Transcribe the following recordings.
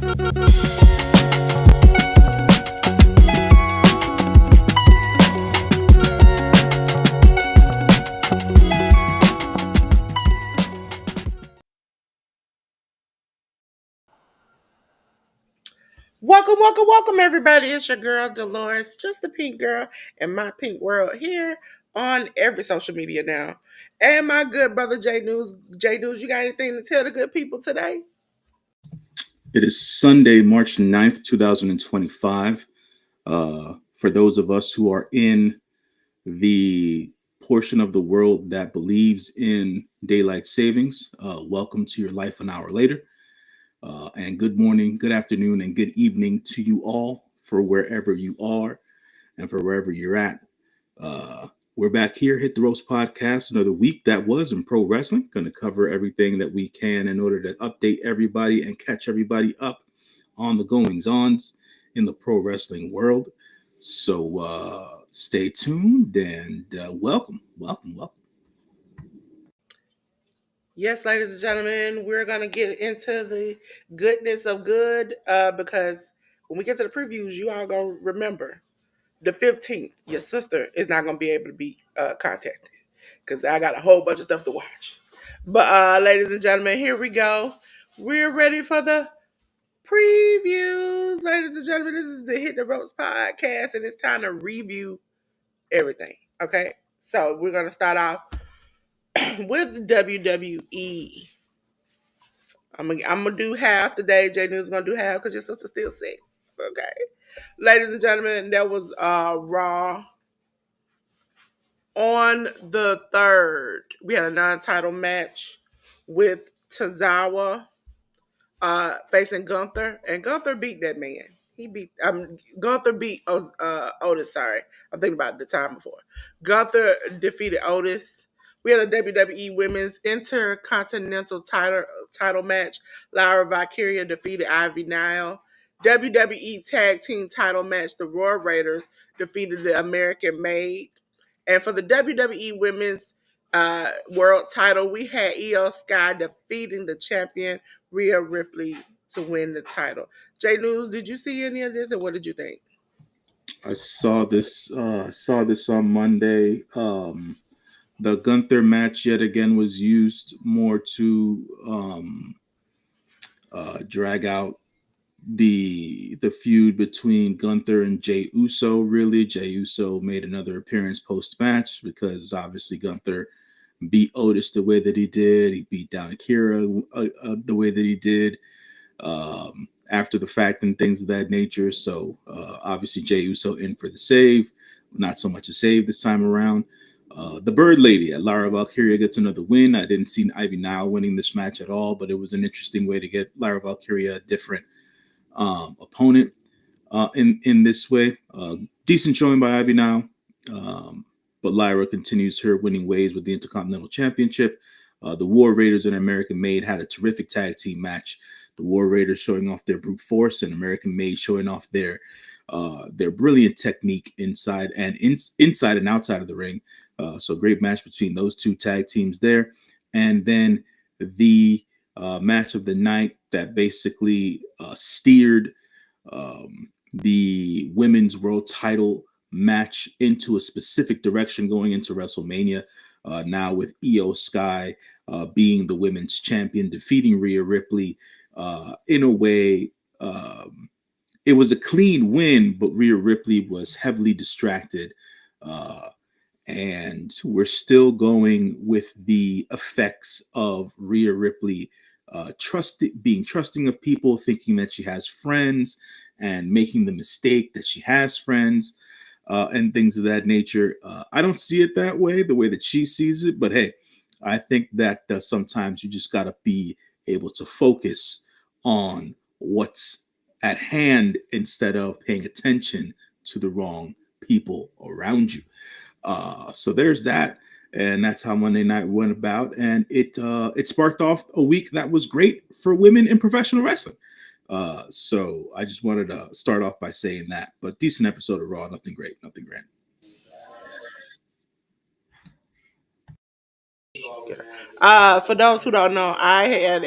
Welcome, everybody. It's your girl Delores, just the pink girl in my pink world here on every social media now. And my good brother J.News. J.News, you got anything to tell the good people today? It is Sunday, March 9th, 2025. For those of us who are in the portion of the world that believes in daylight savings, welcome to your life an hour later. And good morning, good afternoon, and good evening to you all for wherever you are and for wherever you're at. Uh, we're back here, Hit the Ropes podcast, another week that was in pro wrestling. Going to cover everything that we can in order to update everybody and catch everybody up on the goings ons in the pro wrestling world. So stay tuned and welcome. Yes, ladies and gentlemen, we're going to get into the goodness of good because when we get to the previews, you all going to remember the 15th, your sister is not going to be able to be contacted because I got a whole bunch of stuff to watch. But ladies and gentlemen, here we go. We're ready for the previews. Ladies and gentlemen, this is the Hit the Ropes podcast, and it's time to review everything. Okay, so we're going to start off with WWE. I'm gonna do half today. J News gonna do half because your sister's still sick. Okay, ladies and gentlemen, that was Raw. On the 3rd, we had a non-title match with Tozawa facing Gunther, and Gunther beat that man. He beat Gunther beat Otis. Sorry, I'm thinking about the time before. Gunther defeated Otis. We had a WWE Women's Intercontinental title match. Lyra Valkyria defeated Ivy Nile. WWE Tag Team title match. The Royal Raiders defeated the American Made. And for the WWE Women's World title, we had Io Sky defeating the champion Rhea Ripley to win the title. J News, did you see any of this, and what did you think? I saw this. Saw this on Monday. The Gunther match yet again was used more to drag out the feud between Gunther and Jey Uso. Really, Jey Uso made another appearance post match because obviously Gunther beat Otis the way that he did. He beat down Akira the way that he did after the fact and things of that nature. So obviously Jey Uso in for the save. Not so much a save this time around. The Bird Lady at Lara Valkyria gets another win. I didn't see Ivy Nile winning this match at all, but it was an interesting way to get Lara Valkyria a different opponent in this way. Decent showing by Ivy now, but Lyra continues her winning ways with the Intercontinental Championship. The War Raiders and American Made had a terrific tag team match. The War Raiders showing off their brute force, and American Made showing off their brilliant technique inside and outside of the ring. So great match between those two tag teams there, and then the match of the night that basically steered the women's world title match into a specific direction going into WrestleMania. Now with Io Sky being the women's champion, defeating Rhea Ripley in a way. It was a clean win, but Rhea Ripley was heavily distracted. And we're still going with the effects of Rhea Ripley being trusting of people, thinking that she has friends, and making the mistake that she has friends, and things of that nature. I don't see it that way, the way that she sees it. But hey, I think that sometimes you just got to be able to focus on what's at hand instead of paying attention to the wrong people around you. So there's that, and that's how Monday night went about, and it sparked off a week that was great for women in professional wrestling. So I just wanted to start off by saying that. But decent episode of Raw, nothing great, nothing grand. For those who don't know, I had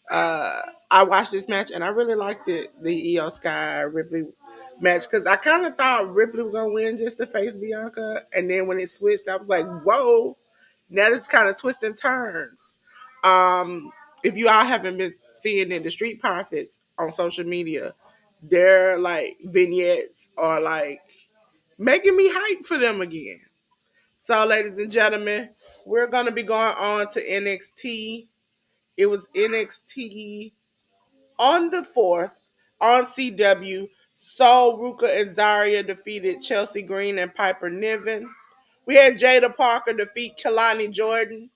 Uh, I watched this match and I really liked it, the Io Sky Ripley match, because I kind of thought Ripley was gonna win just to face Bianca, and then when it switched, I was like, "Whoa!" Now it's kind of twists and turns. If you all haven't been seeing it, the Street Profits on social media, their like vignettes are like making me hype for them again. So, ladies and gentlemen, we're gonna be going on to NXT. It was NXT on the 4th on CW. Sol, Ruka, and Zarya defeated Chelsea Green and Piper Niven. We had Jada Parker defeat Kalani Jordan.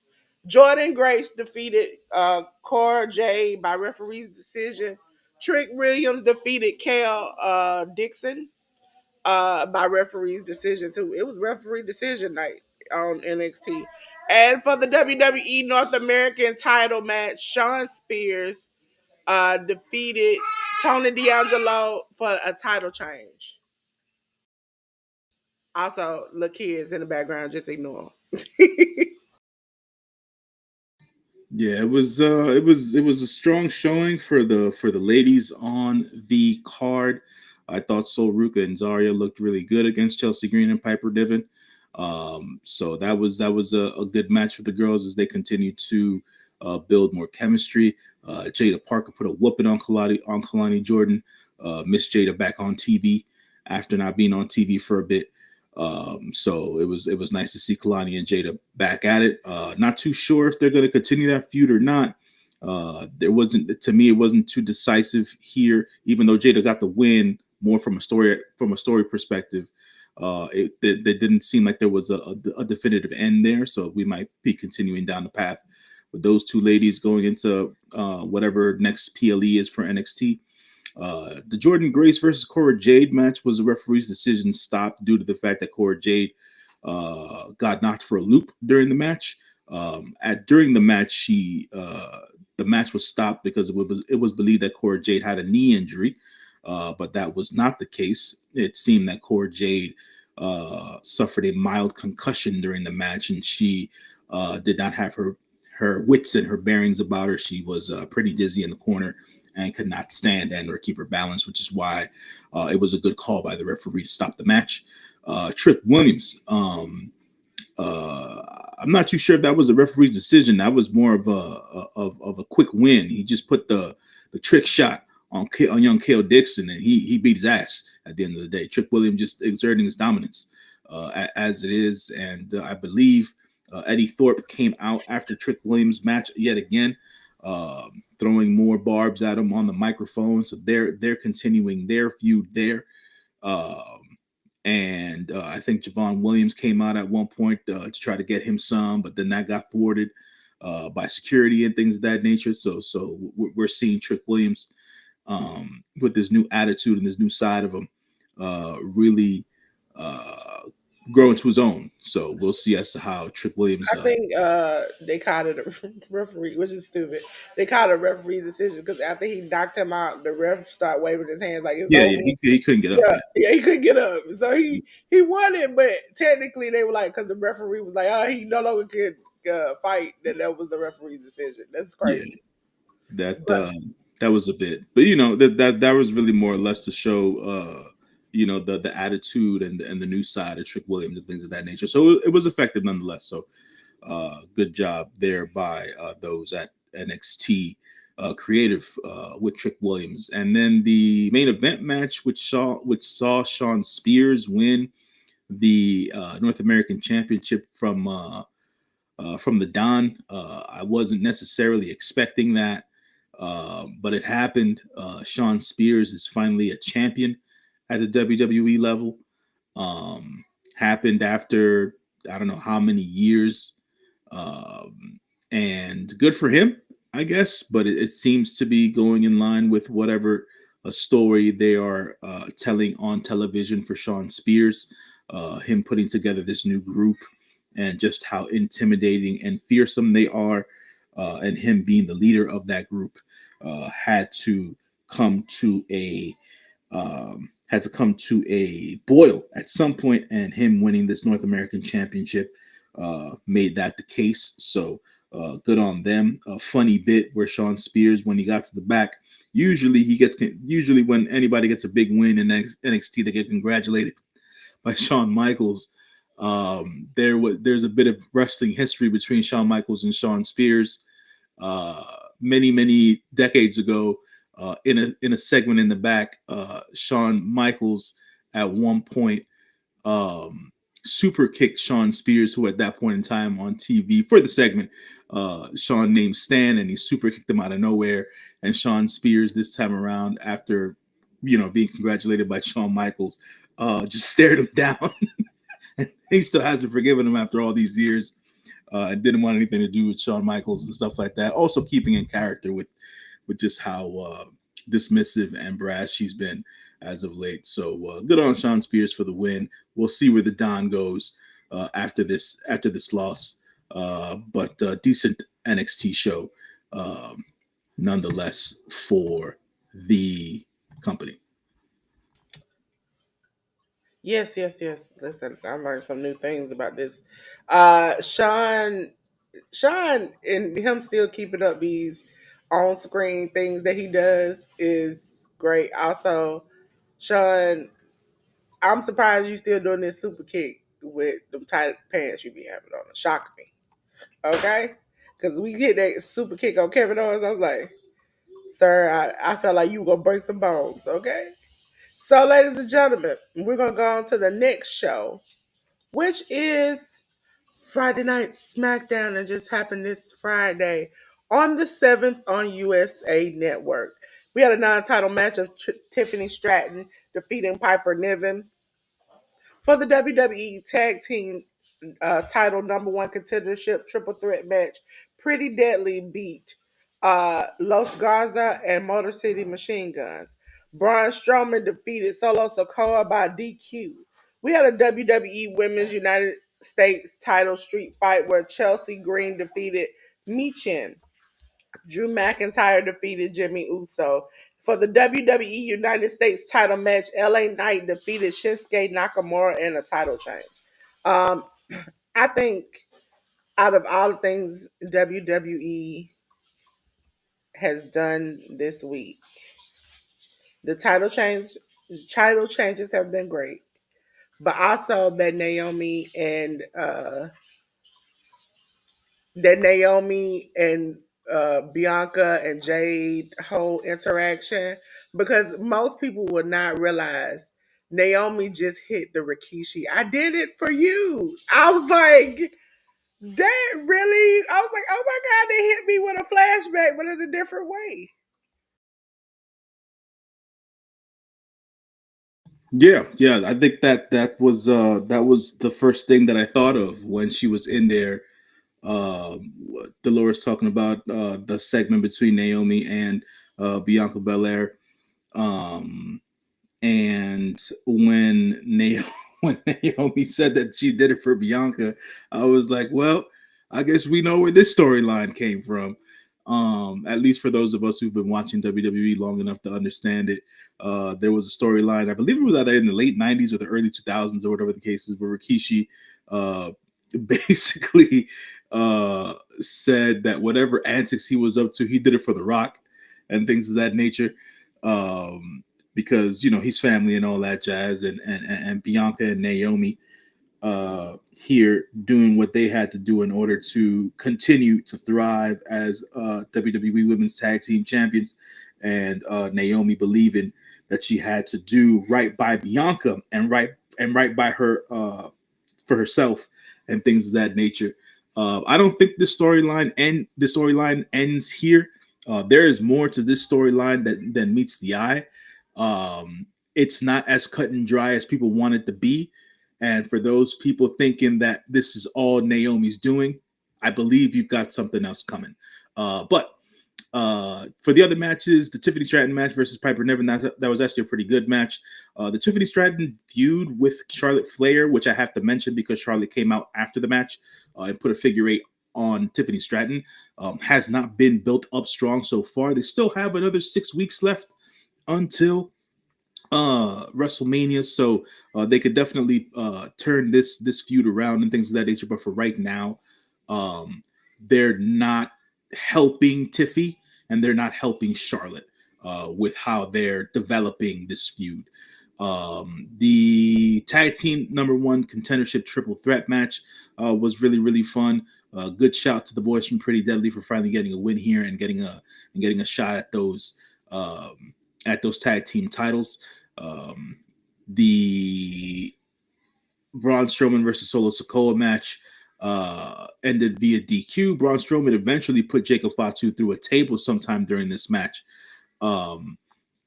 Jordan Grace defeated Cora Jade by referee's decision. Trick Williams defeated Kale Dixon by referee's decision too. It was referee decision night on NXT. And for the WWE North American title match, Shawn Spears defeated Tony D'Angelo for a title change. Also, look, kids in the background, just ignore them. Yeah, it was a strong showing for the ladies on the card. I thought Sol Ruka and Zarya looked really good against Chelsea Green and Piper Niven. So that was a good match for the girls as they continue to build more chemistry. Jada Parker put a whooping on Kalani Jordan. Miss Jada back on TV after not being on TV for a bit. So it was nice to see Kalani and Jada back at it. Not too sure if they're going to continue that feud or not. There wasn't, to me, it wasn't too decisive here, even though Jada got the win more from a story perspective. It didn't seem like there was a definitive end there, so we might be continuing down the path with those two ladies going into whatever next PLE is for NXT. The Jordan Grace versus Cora Jade match was a referee's decision stopped due to the fact that Cora Jade got knocked for a loop during the match. During the match, the match was stopped because it was believed that Cora Jade had a knee injury, but that was not the case. It seemed that Cora Jade suffered a mild concussion during the match, and she did not have her wits and her bearings about her. She was pretty dizzy in the corner and could not stand and or keep her balance, which is why it was a good call by the referee to stop the match. Trick Williams, I'm not too sure if that was a referee's decision. That was more of a quick win. He just put the trick shot on young Kale Dixon, and he beat his ass at the end of the day. Trick Williams just exerting his dominance as it is, and I believe Eddie Thorpe came out after Trick Williams' match yet again, throwing more barbs at him on the microphone. So they're continuing their feud there. And I think Javon Williams came out at one point to try to get him some, but then that got thwarted by security and things of that nature. So we're seeing Trick Williams with this new attitude and this new side of him really grow into his own. So we'll see as to how Trick Williams. I think they called it a referee, which is stupid. They called it a referee decision because after he knocked him out, the ref started waving his hands like it's Yeah, over. yeah, he couldn't get up. Yeah, Yeah, yeah, he couldn't get up, so he won it. But technically, they were like, because the referee was like, "Oh, he no longer could fight." That was the referee's decision. That's yeah. crazy. That But that was a bit, but that was really more or less to show the attitude and the new side of Trick Williams and things of that nature. So it was effective nonetheless. So good job there by those at NXT Creative with Trick Williams, and then the main event match, which saw Shawn Spears win the North American Championship from the Don. I wasn't necessarily expecting that, but it happened. Shawn Spears is finally a champion at the WWE level. Happened after I don't know how many years, and good for him, I guess. But it seems to be going in line with whatever a story they are telling on television for Shawn Spears. Him putting together this new group and just how intimidating and fearsome they are, and him being the leader of that group, had to come to a boil at some point, and him winning this North American Championship made that the case. So Good on them. A funny bit where Sean Spears, when he got to the back, usually when anybody gets a big win in NXT, they get congratulated by Shawn Michaels. There's a bit of wrestling history between Shawn Michaels and Sean Spears. Uh, many decades ago, in a segment in the back, Shawn Michaels at one point super kicked Sean Spears, who at that point in time on TV for the segment, Sean named Stan, and he super kicked him out of nowhere. And Sean Spears this time around, after being congratulated by Shawn Michaels, just stared him down. He still hasn't forgiven him after all these years. And didn't want anything to do with Shawn Michaels and stuff like that. Also keeping in character with just how dismissive and brash she's been as of late. So good on Sean Spears for the win. We'll see where the Don goes after this loss. But decent NXT show nonetheless for the company. Yes, yes, yes. Listen, I learned some new things about this. Sean and him still keeping up these on screen things that he does is great. Also, Sean, I'm surprised you still doing this super kick with them tight pants you be having on. Shocked me. Okay? Because we get that super kick on Kevin Owens. I was like, sir, I felt like you were gonna break some bones, okay? So, ladies and gentlemen, we're gonna go on to the next show, which is Friday Night SmackDown, and just happened this Friday on the 7th on USA Network. We had a non-title match of Tiffany Stratton defeating Piper Niven for the WWE Tag Team title number one contendership triple threat match. Pretty Deadly beat Los Garza and Motor City Machine Guns. Braun Strowman defeated Solo Sikoa by DQ. We had a WWE Women's United States title street fight where Chelsea Green defeated Michin. Drew McIntyre defeated Jimmy Uso. For the WWE United States title match, LA Knight defeated Shinsuke Nakamura in a title change. Um, I think out of all the things WWE has done this week, the title changes have been great, but also that Naomi and Bianca and Jade whole interaction, because most people would not realize Naomi just hit the Rikishi. I did it for you. I was like, that really? I was like, oh my God, they hit me with a flashback, but in a different way. Yeah. I think that was the first thing that I thought of when she was in there. Uh, Dolores talking about the segment between Naomi and Bianca Belair. Um, and when Naomi said that she did it for Bianca, I was like, well, I guess we know where this storyline came from. At least for those of us who've been watching WWE long enough to understand it, there was a storyline. I believe it was either in the late '90s or the early 2000s or whatever the case is, where Rikishi uh, basically said that whatever antics he was up to, he did it for The Rock and things of that nature. Because he's family and all that jazz, and Bianca and Naomi here doing what they had to do in order to continue to thrive as WWE Women's Tag Team Champions, and Naomi believing that she had to do right by Bianca and right by her for herself and things of that nature. I don't think the storyline ends here. There is more to this storyline than meets the eye. It's not as cut and dry as people want it to be. And for those people thinking that this is all Naomi's doing, I believe you've got something else coming. But for the other matches, the Tiffany Stratton match versus Piper Niven, that was actually a pretty good match. The Tiffany Stratton feud with Charlotte Flair, which I have to mention because Charlotte came out after the match and put a figure eight on Tiffany Stratton, has not been built up strong so far. They still have another 6 weeks left until WrestleMania, so they could definitely turn this feud around and things of that nature. But for right now, um, they're not helping Tiffy and they're not helping Charlotte with how they're developing this feud. The tag team number one contendership triple threat match was really really fun. Good shout to the boys from Pretty Deadly for finally getting a win here and getting a shot at those tag team titles. Um, the Braun Strowman versus Solo Sikoa match ended via DQ. Braun Strowman eventually put Jacob Fatu through a table sometime during this match. Um,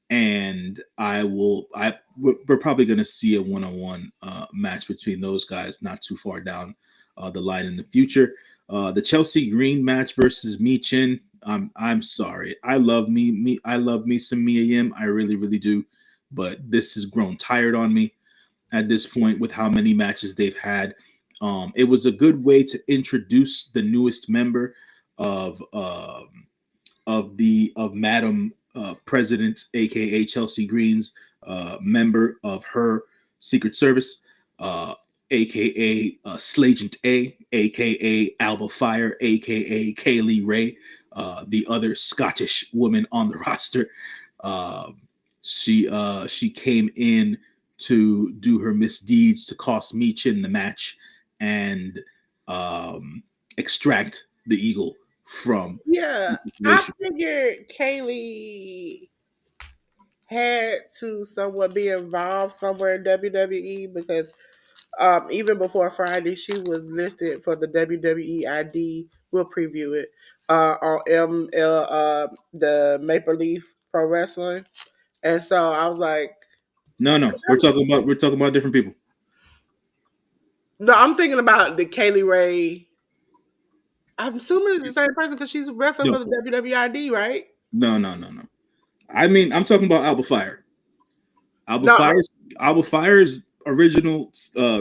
and we're probably going to see a one-on-one match between those guys not too far down the line in the future. The Chelsea Green match versus Mi Chin. I'm sorry. I love me some Mia Yim. I really really do, but this has grown tired on me at this point with how many matches they've had. It was a good way to introduce the newest member of Madam President, aka Chelsea Green's member of her Secret Service, aka Slagent A, aka Alba Fire, aka Kaylee Ray, the other Scottish woman on the roster. Uh, she came in to do her misdeeds to cost Meechin the match and um, extract the eagle from the Yeah, I situation. figured Kaylee had to somewhat be involved somewhere in WWE because even before Friday, she was listed for the WWE ID. We'll preview it on the Maple Leaf Pro Wrestling, and so I was like, No, we're talking about different people. no, I'm thinking about the Kaylee Ray. I'm assuming it's the same person because she's wrestling No, for the WWE ID, right? no. I mean, I'm talking about Alba Fire. Alba No, Fire's Alba Fire's original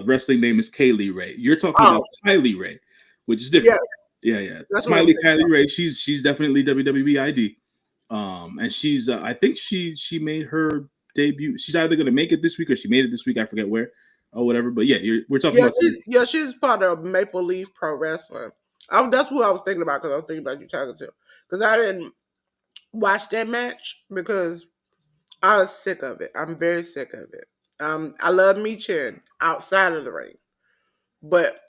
wrestling name is Kaylee Ray. You're talking about oh Kylie Ray, which is yeah, different. Yeah. that's what I'm Smiley thinking. Kylie Ray. She's definitely WWE ID. And she's I think she made her debut. She's either gonna make it this week or she made it this week. I forget where or whatever. But yeah, we're talking about two. Yeah, she's part of Maple Leaf Pro Wrestling. That's who I was thinking about because I was thinking about you talking to. Because I didn't watch that match because I was sick of it. I'm very sick of it. I love Mi Chin outside of the ring,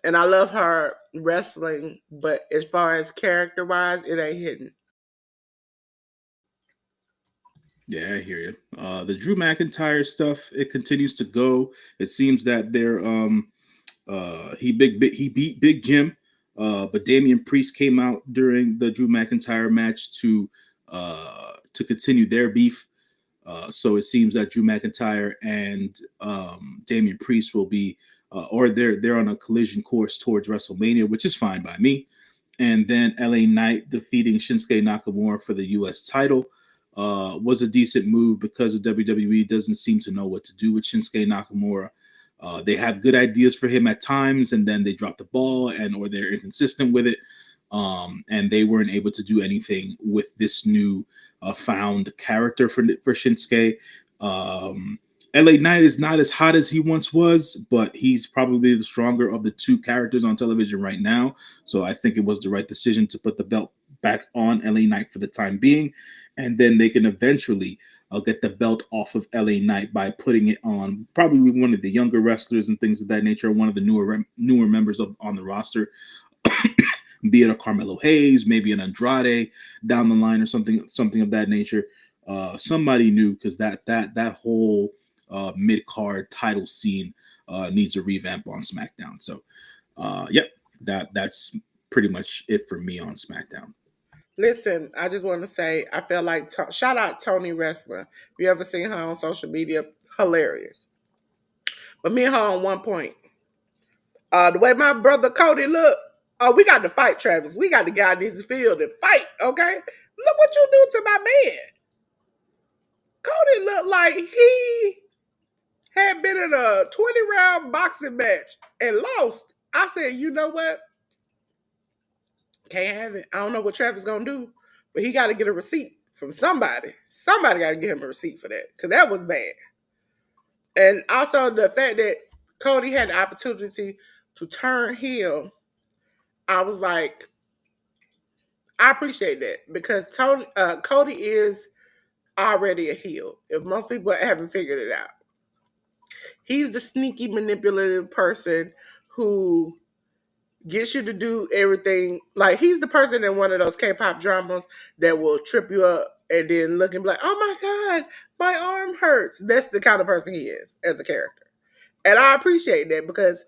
and I love her wrestling. But as far as character wise, it ain't hitting. Yeah, I hear you. The Drew McIntyre stuff, it continues to go. It seems that they're he beat Big Jim, but Damian Priest came out during the Drew McIntyre match to continue their beef. So it seems that Drew McIntyre and Damian Priest will be, or they're on a collision course towards WrestleMania, which is fine by me. And then LA Knight defeating Shinsuke Nakamura for the U.S. title was a decent move because the WWE doesn't seem to know what to do with Shinsuke Nakamura. They have good ideas for him at times, and then they drop the ball, or they're inconsistent with it. And they weren't able to do anything with this new found character for Shinsuke. Um, LA Knight is not as hot as he once was, but he's probably the stronger of the two characters on television right now. So I think it was the right decision to put the belt back on LA Knight for the time being, and then they can eventually get the belt off of LA Knight by putting it on probably one of the younger wrestlers and things of that nature, one of the newer members on the roster, be it a Carmelo Hayes, maybe an Andrade down the line or something of that nature. Somebody new, because that whole mid card title scene needs a revamp on SmackDown. So, yep, that's pretty much it for me on SmackDown. Listen, I just want to say I feel like shout out Tony Wrestler. If you ever seen her on social media, hilarious. But me and her on one point. The way my brother Cody look, oh, we got to fight, Travis. We got to get out in this field and fight, okay? Look what you do to my man. Cody looked like he had been in a 20-round boxing match and lost. I said, you know what? Can't have it. I don't know what Travis gonna do, but he got to get a receipt from somebody. Somebody got to give him a receipt for that because that was bad. And also the fact that Cody had the opportunity to turn heel, I was like, I appreciate that because Cody is already a heel. If most people haven't figured it out, he's the sneaky, manipulative person who gets you to do everything. Like he's the person in one of those K-pop dramas that will trip you up and then look and be like, "Oh my god, my arm hurts." That's the kind of person he is as a character, and I appreciate that because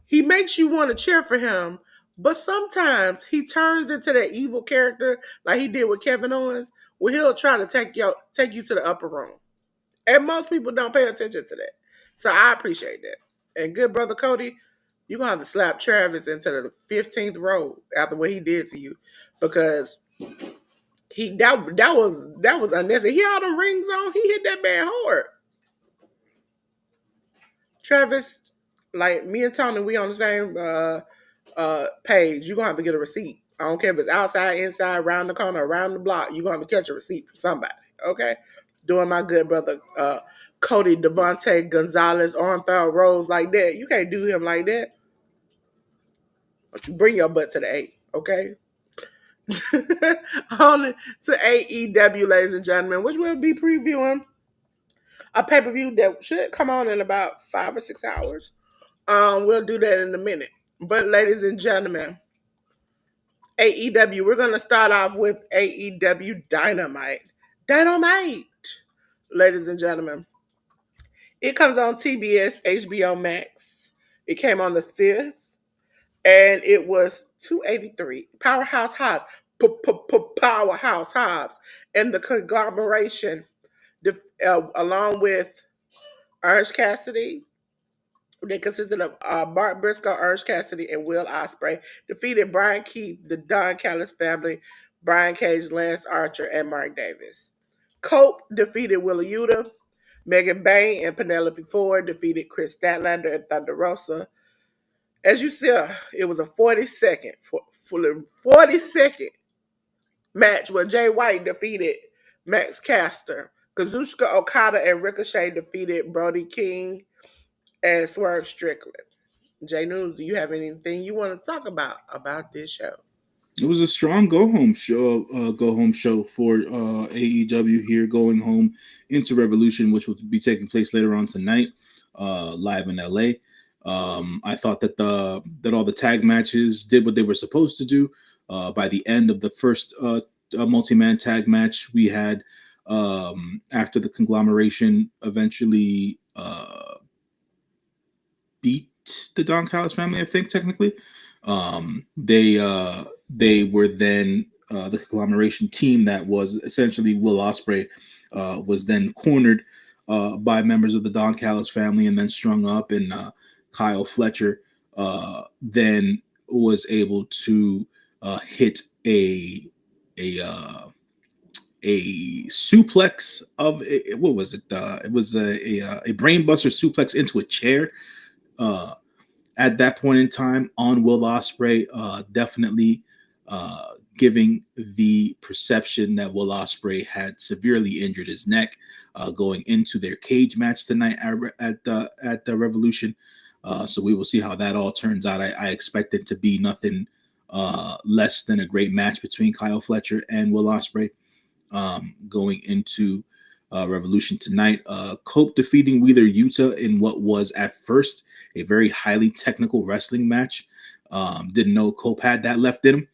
he makes you want to cheer for him. But sometimes he turns into that evil character, like he did with Kevin Owens, where he'll try to take you to the upper room, and most people don't pay attention to that. So I appreciate that. And good brother Cody, you're gonna have to slap Travis into the 15th row after what he did to you, because that was unnecessary. He had them rings on. He hit that man hard. Travis, like me and Tony, we on the same page. You're gonna have to get a receipt. I don't care if it's outside, inside, around the corner, around the block. You're gonna have to catch a receipt from somebody. Okay, doing my good brother Cody Devontae Gonzalez Armthal Rose like that. You can't do him like that. But you bring your butt to the A. Okay. On to AEW, ladies and gentlemen, which we'll be previewing a pay per view that should come on in about 5 or 6 hours. We'll do that in a minute. But ladies and gentlemen, AEW, we're gonna start off with AEW Dynamite. Dynamite, ladies and gentlemen. It comes on TBS, HBO Max. It came on the 5th, and it was 283. Powerhouse Hobbs, Powerhouse Hobbs, and the conglomeration, along with Orange Cassidy. They consisted of Mark Briscoe, Orange Cassidy, and Will Ospreay. Defeated Brian Keith, the Don Callis family, Brian Cage, Lance Archer, and Mark Davis. Cope defeated Willa Yuta. Megan Bain and Penelope Ford defeated Chris Statlander and Thunder Rosa. As you see, it was a 40-second match where Jay White defeated Max Caster. Kazuchika Okada and Ricochet defeated Brody King and Swerve Strickland. J.News, do you have anything you want to talk about this show? It was a strong go home show for AEW here, going home into Revolution, which will be taking place later on tonight, live in LA. I thought that all the tag matches did what they were supposed to do. By the end of the first multi-man tag match, we had after the conglomeration eventually beat the Don Callis family, I think technically. They were then the conglomeration team that was essentially Will Ospreay was then cornered by members of the Don Callis family and then strung up, and Kyle Fletcher then was able to hit a suplex of what was it? It was a brainbuster suplex into a chair. At that point in time on Will Ospreay, definitely giving the perception that Will Ospreay had severely injured his neck going into their cage match tonight at the Revolution. So we will see how that all turns out. I expect it to be nothing less than a great match between Kyle Fletcher and Will Ospreay going into Revolution tonight. Cope defeating Wheeler Yuta in what was at first a very highly technical wrestling match. Didn't know Cope had that left in him.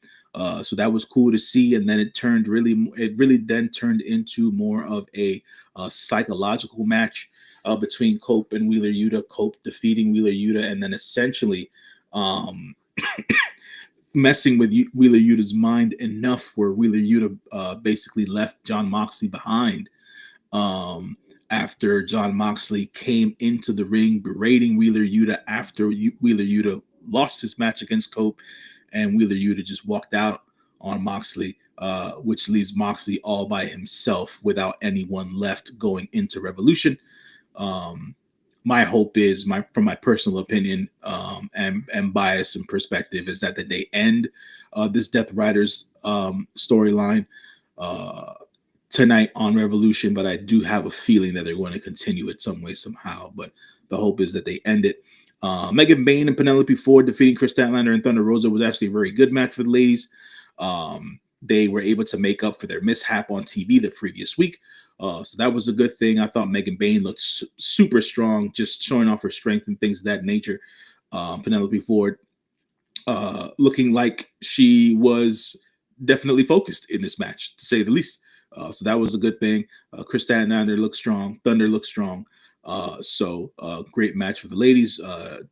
So that was cool to see. And then it really then turned into more of a psychological match between Cope and Wheeler Yuta. Cope defeating Wheeler Yuta and then essentially messing with Wheeler Yuta's mind enough where Wheeler Yuta basically left Jon Moxley behind. After Jon Moxley came into the ring berating Wheeler Yuta after Wheeler Yuta lost his match against Cope, and Wheeler Yuta just walked out on Moxley, which leaves Moxley all by himself without anyone left going into Revolution. My hope is, from my personal opinion and bias and perspective, is that they end this Death Riders storyline tonight on Revolution, but I do have a feeling that they're going to continue it some way, somehow. But the hope is that they end it. Megan Bain and Penelope Ford defeating Chris Statlander and Thunder Rosa was actually a very good match for the ladies. they were able to make up for their mishap on TV the previous week. So that was a good thing. I thought Megan Bain looked super strong, just showing off her strength and things of that nature. Penelope Ford looking like she was definitely focused in this match, to say the least. So that was a good thing. Chris Statlander looked strong. Thunder looked strong. Great match for the ladies.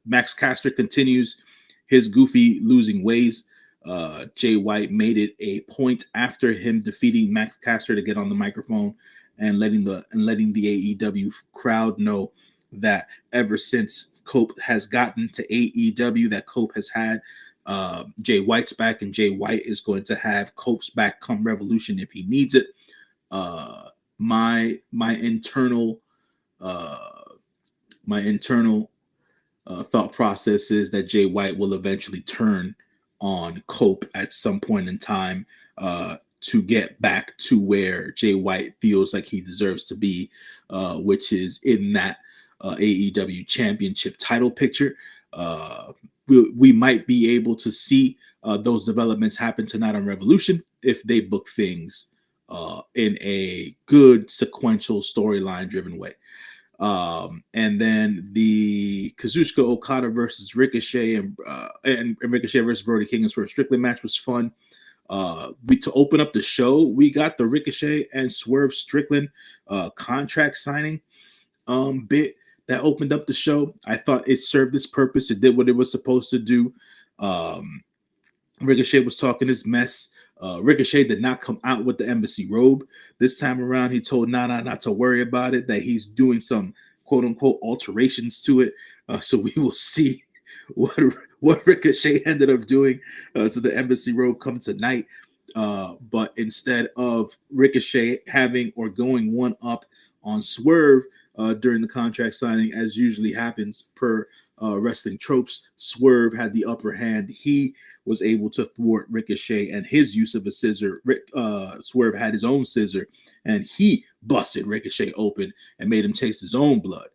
Max Caster continues his goofy losing ways. Jay White made it a point after him defeating Max Caster to get on the microphone and letting the AEW crowd know that ever since Cope has gotten to AEW, that Cope has had Jay White's back, and Jay White is going to have Cope's back come Revolution if he needs it. My internal uh, my internal thought process is that Jay White will eventually turn on Cope at some point in time to get back to where Jay White feels like he deserves to be, which is in that AEW championship title picture. We might be able to see those developments happen tonight on Revolution if they book things in a good sequential storyline driven way. And then the Kazuchika Okada versus Ricochet and Ricochet versus Brody King and Swerve Strickland match was fun. To open up the show, we got the Ricochet and Swerve Strickland contract signing bit that opened up the show. I thought it served its purpose. It did what it was supposed to do. Um, Ricochet was talking his mess. Ricochet did not come out with the embassy robe this time around. He told Nana not to worry about it, that he's doing some quote unquote alterations to it. So we will see what Ricochet ended up doing to the embassy robe come tonight. But instead of Ricochet having or going one up on Swerve during the contract signing, as usually happens per wrestling tropes, Swerve had the upper hand. He was able to thwart Ricochet and his use of a scissor. Swerve had his own scissor, and he busted Ricochet open and made him taste his own blood.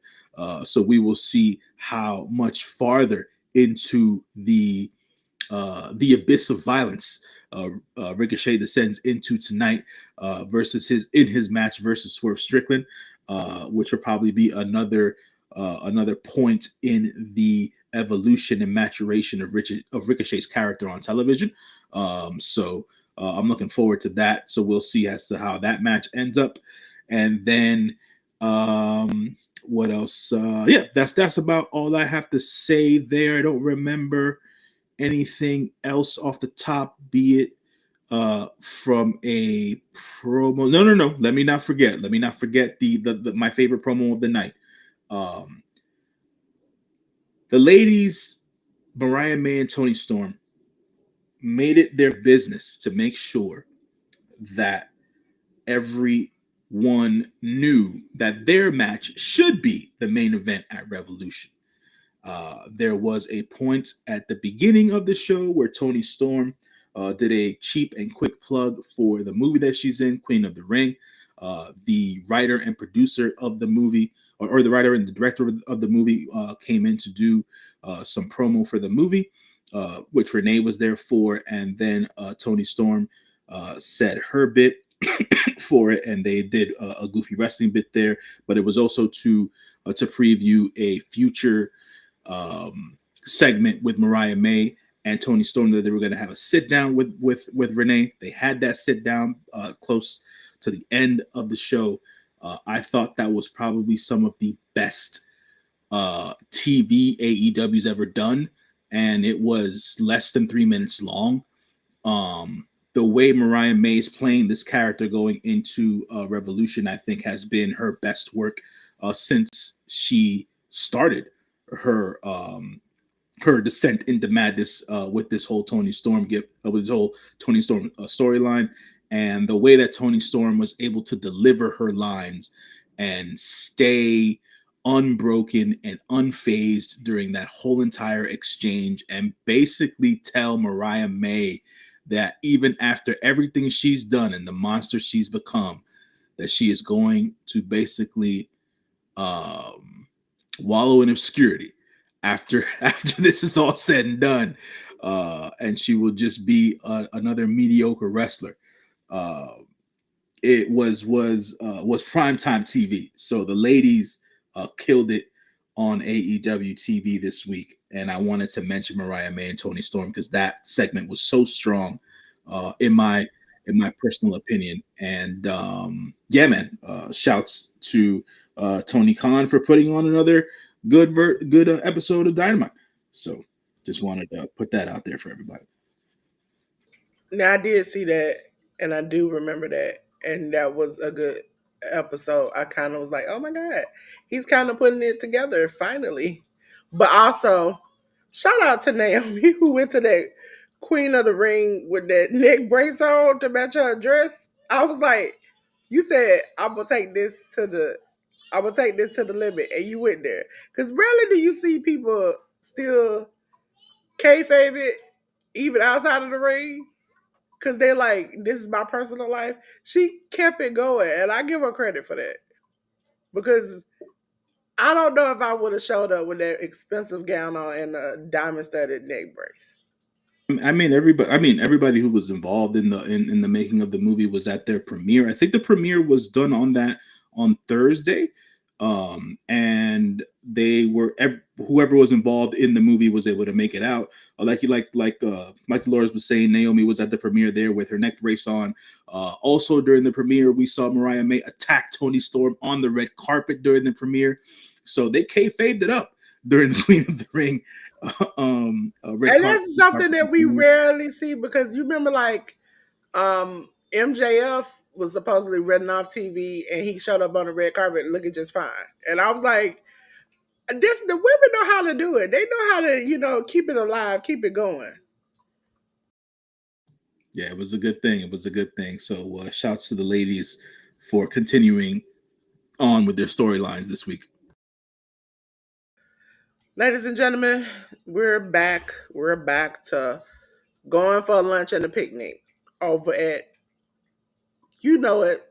So we will see how much farther into the abyss of violence Ricochet descends into tonight versus his match versus Swerve Strickland, which will probably be another point in the evolution and maturation of Ricochet's character on television. I'm looking forward to that. So we'll see as to how that match ends up, and then what else? That's about all I have to say there. I don't remember anything else off the top, be it from a promo. No. Let me not forget the my favorite promo of the night. The ladies, Mariah May and Toni Storm, made it their business to make sure that everyone knew that their match should be the main event at Revolution. There was a point at the beginning of the show where Toni Storm did a cheap and quick plug for the movie that she's in, Queen of the Ring. The writer and producer of the movie, or the writer and the director of the movie, came in to do some promo for the movie, which Renee was there for, and then Toni Storm said her bit for it, and they did a goofy wrestling bit there. But it was also to preview a future segment with Mariah May and Toni Storm, that they were going to have a sit down with Renee. They had that sit down close to the end of the show. I thought that was probably some of the best TV AEW's ever done, and it was less than 3 minutes long. The way Mariah May is playing this character going into Revolution, I think, has been her best work since she started her her descent into madness with this whole Toni Storm storyline, and the way that Toni Storm was able to deliver her lines and stay unbroken and unfazed during that whole entire exchange, and basically tell Mariah May that even after everything she's done and the monster she's become, that she is going to basically wallow in obscurity after this is all said and done, and she will just be another mediocre wrestler. uh, it was primetime TV. So the ladies killed it on AEW TV this week, and I wanted to mention Mariah May and Tony Storm because that segment was so strong, in my personal opinion. And yeah, man, shouts to Tony Khan for putting on another good episode of Dynamite. So just wanted to put that out there for everybody. Now I did see that, and I do remember that, and that was a good episode. I kind of was like, "Oh my god, he's kind of putting it together finally." But also, shout out to Naomi who went to that Queen of the Ring with that neck brace on to match her dress. I was like, "You said I'm gonna take this to the limit," and you went there because rarely do you see people still kayfabe it even outside of the ring because they're like, this is my personal life. She kept it going, and I give her credit for that because I don't know if I would have showed up with that expensive gown on and a diamond studded neck brace. I mean everybody who was involved in the making of the movie was at their premiere. I think the premiere was done on Thursday. And whoever was involved in the movie was able to make it out. Mike Delores was saying, Naomi was at the premiere there with her neck brace on. Also during the premiere, we saw Mariah May attack Tony Storm on the red carpet during the premiere. So they kayfabed it up during the Queen of the Ring red And carpet. that's something that we rarely see because you remember, like, MJF was supposedly written off TV and he showed up on the red carpet looking just fine. And I was like, this the women know how to do it. They know how to, keep it alive, keep it going. Yeah, it was a good thing. It was a good thing. So shouts to the ladies for continuing on with their storylines this week. Ladies and gentlemen, we're back. We're back to going for a lunch and a picnic over at, you know it,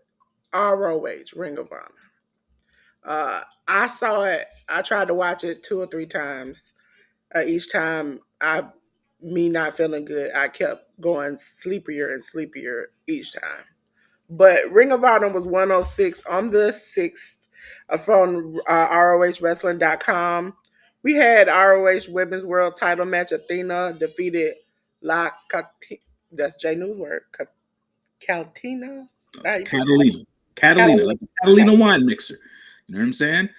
ROH, Ring of Honor. I saw it. I tried to watch it 2 or 3 times. Each time, me not feeling good, I kept going sleepier and sleepier each time. But Ring of Honor was 106 on the 6th from ROHWrestling.com. We had ROH Women's World Title match. Athena defeated La that's J.News word. Catalina? How you say Catalina, Catalina, Catalina. like the Catalina wine mixer. You know what I'm saying?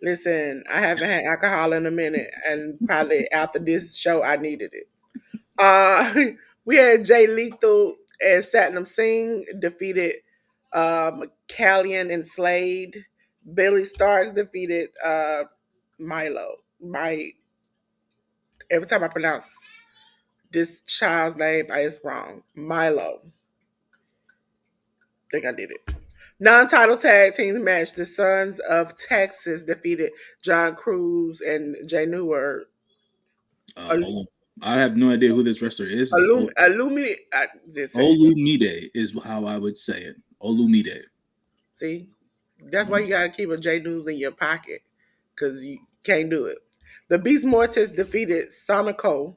Listen, I haven't had alcohol in a minute, and probably after this show, I needed it. Uh, we had Jay Lethal and Satnam Singh defeated Callian and Slade. Billy Starks defeated Milo. Every time I pronounce this child's name, it's wrong. Milo. I think I did it. Non-title tag team match: the Sons of Texas defeated John Cruz and Jay Newer. I have no idea who this wrestler is. This is Illumi, I just say it. Olumide is how I would say it. Olumide. See, that's why you gotta keep a J News in your pocket because you can't do it. The Beast Mortis defeated Sonico.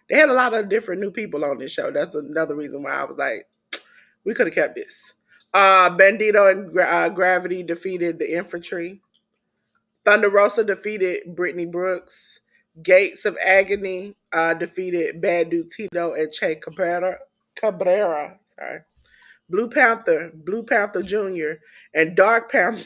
They had a lot of different new people on this show. That's another reason why I was like, we could have kept this. Bandito and Gravity defeated the Infantry. Thunder Rosa defeated Brittany Brooks. Gates of Agony defeated Bad Dude Tito and Che Cabrera. Sorry. Blue Panther Jr., and Dark Panther.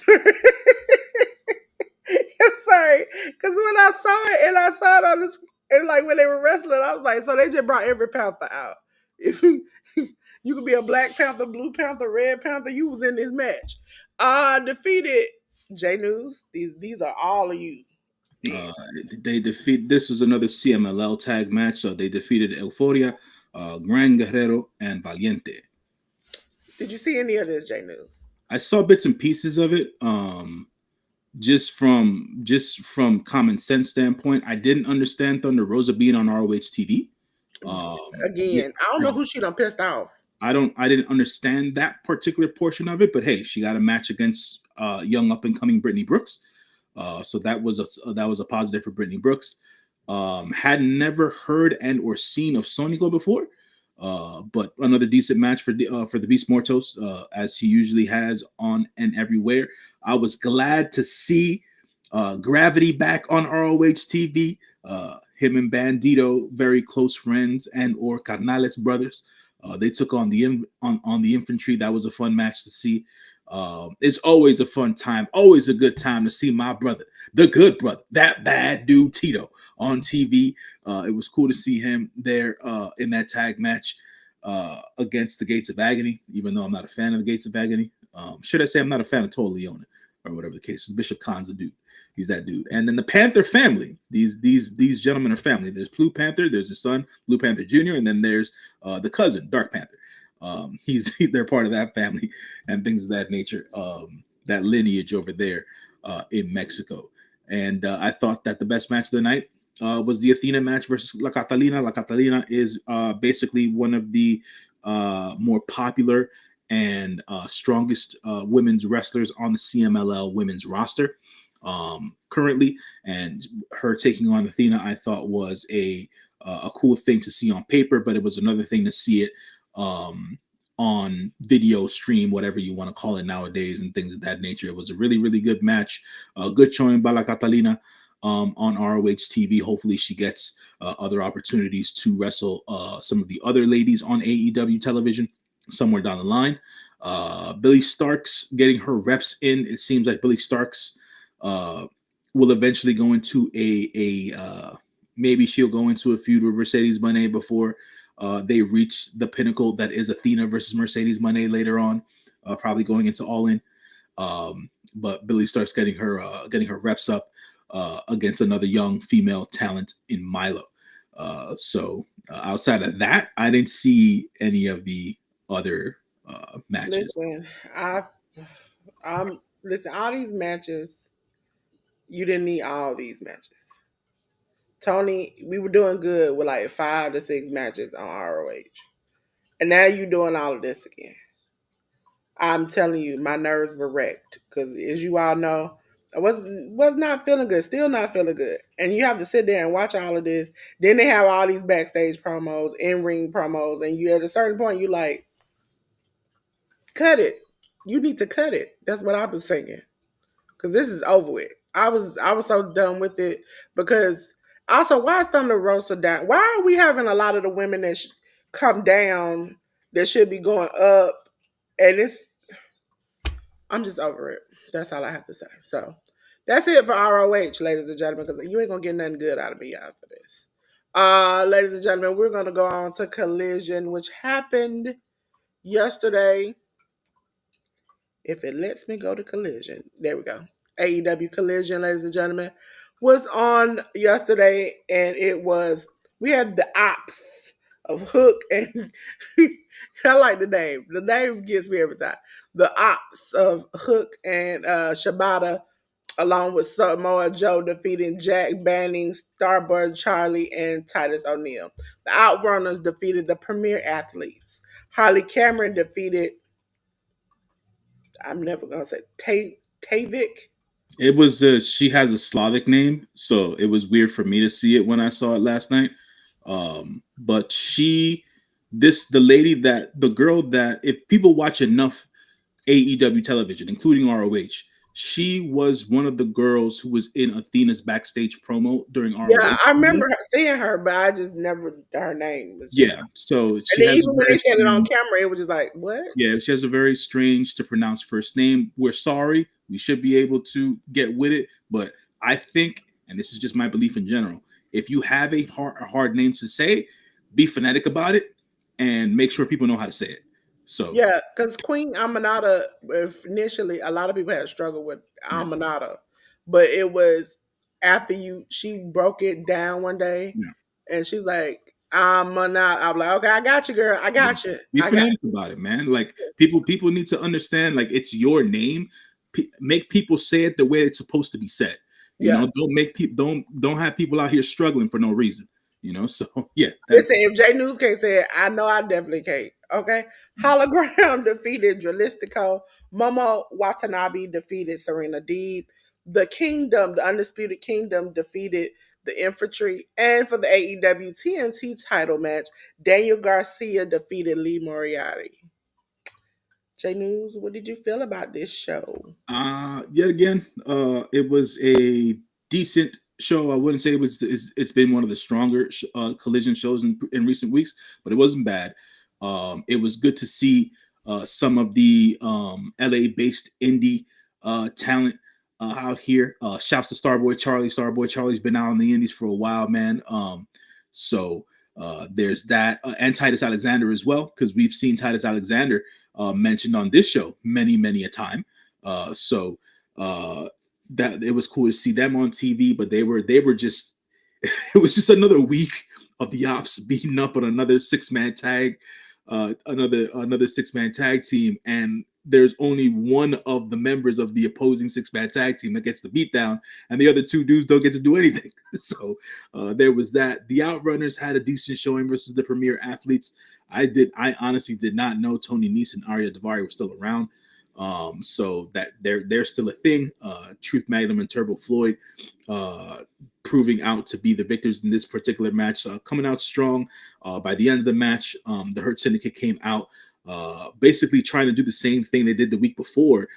Sorry, because when I saw it and I saw it on this, and like when they were wrestling, I was like, so they just brought every Panther out. If you could be a Black Panther, Blue Panther, Red Panther, you was in this match. Defeated J News. These are all of you. Uh, This was another CMLL tag match. So they defeated Euforia, Gran Guerrero, and Valiente. Did you see any of this, J News? I saw bits and pieces of it. Just from common sense standpoint, I didn't understand Thunder Rosa being on ROH TV. Yeah, Again, I don't know who she done pissed off. I didn't understand that particular portion of it, but hey, she got a match against young up and coming Brittany Brooks. So that was a positive for Brittany Brooks. Had never heard and or seen of Sonico before. But another decent match for the Beast Mortos, as he usually has on and everywhere. I was glad to see Gravity back on ROH TV. Him and Bandito, very close friends and or Carnales brothers. They took on on the infantry. That was a fun match to see. It's always a fun time, always a good time to see my brother, the good brother, that bad dude Tito, on TV. It was cool to see him there in that tag match against the Gates of Agony, even though I'm not a fan of the Gates of Agony. Should I say I'm not a fan of Total Leone or whatever the case is? Bishop Khan's a dude. He's that dude. And then the Panther family. These gentlemen are family. There's Blue Panther. There's the son, Blue Panther Jr., and then there's the cousin, Dark Panther. They're part of that family and things of that nature. That lineage over there in Mexico. And I thought that the best match of the night was the Athena match versus La Catalina. La Catalina is basically one of the more popular and strongest women's wrestlers on the CMLL women's roster currently, and her taking on Athena, I thought was a cool thing to see on paper, but it was another thing to see it on video stream, whatever you want to call it nowadays, and things of that nature. It was a really, really good match. Good showing by La Catalina on ROH TV. Hopefully she gets other opportunities to wrestle some of the other ladies on AEW television somewhere down the line. Billy Starks getting her reps in. It seems like Billy Starks will eventually go into maybe she'll go into a feud with Mercedes Moné before they reach the pinnacle that is Athena versus Mercedes Moné later on, probably going into All In. But Billy starts getting her reps up against another young female talent in Milo. So outside of that, I didn't see any of the other matches. Listen, listen. All these matches, you didn't need all these matches. Tony, we were doing good with like 5 to 6 matches on ROH, and now you doing all of this again. I'm telling you, my nerves were wrecked because, as you all know, I was not feeling good, still not feeling good, and you have to sit there and watch all of this. Then they have all these backstage promos, in ring promos, and you at a certain point, you like, cut it. You need to cut it. That's what I was saying because this is over with. I was so done with it because also why is Thunder Rosa down? Why are we having a lot of the women that come down that should be going up, and it's I'm just over it. That's all I have to say. So that's it for ROH, ladies and gentlemen, because you ain't gonna get nothing good out of me after this. Ladies and gentlemen, we're gonna go on to Collision, which happened yesterday. If it lets me go to Collision, there we go. AEW Collision, ladies and gentlemen, was on yesterday, and we had the ops of Hook and I like the name. The name gets me every time. The ops of Hook and Shibata, along with Samoa Joe, defeating Jack Banning, Starbird Charlie, and Titus O'Neil. The Outrunners defeated the Premier Athletes. Harley Cameron defeated, I'm never gonna say Tavik. It was she has a Slavic name, so it was weird for me to see it when I saw it last night. But the lady that the girl that if people watch enough AEW television, including ROH, she was one of the girls who was in Athena's backstage promo during Yeah, ROH. I remember seeing her, but I just never her name was just. Yeah, so And she then has a even when very they said it on strange. camera, it was just like, what? Yeah, she has a very strange to pronounce first name. We're sorry. We should be able to get with it, but I think, and this is just my belief in general, if you have a hard name to say, be phonetic about it and make sure people know how to say it. So Yeah, because Queen Aminata, initially, a lot of people had struggled with yeah, Aminata, but it was after she broke it down one day, yeah. and she's like, Aminata. I'm like, okay, I got you, girl. I Yeah. got you. Be I got fanatic about it, man. Like people need to understand, like it's your name. Make people say it the way it's supposed to be said. You you. Yeah. know, don't make people don't have people out here struggling for no reason. You know, so yeah, that Listen, if J.News can't say it, I know I definitely can't. Okay. Hologram defeated Dralistico. Momo Watanabe defeated Serena Deeb. The Undisputed Kingdom, defeated the infantry. And for the AEW TNT title match, Daniel Garcia defeated Lee Moriarty. J News, what did you feel about this show? Yet again, it was a decent show. I wouldn't say it's been one of the stronger collision shows in recent weeks, but it wasn't bad. It was good to see some of the LA based indie talent out here. Shouts to Starboy Charlie. Starboy Charlie's been out in the indies for a while, man. So there's that, and Titus Alexander as well, because we've seen Titus Alexander mentioned on this show many a time. So that it was cool to see them on TV, but they were just it was just another week of the ops beating up on another six-man tag, another six-man tag team, and there's only one of the members of the opposing six-man tag team that gets the beatdown, and the other two dudes don't get to do anything. So there was that. The Outrunners had a decent showing versus the Premier Athletes. I honestly did not know Tony Nese and Arya Daivari were still around. So that they're still a thing. Truth Magnum and Turbo Floyd proving out to be the victors in this particular match, coming out strong. By the end of the match, the Hurt Syndicate came out, basically trying to do the same thing they did the week before,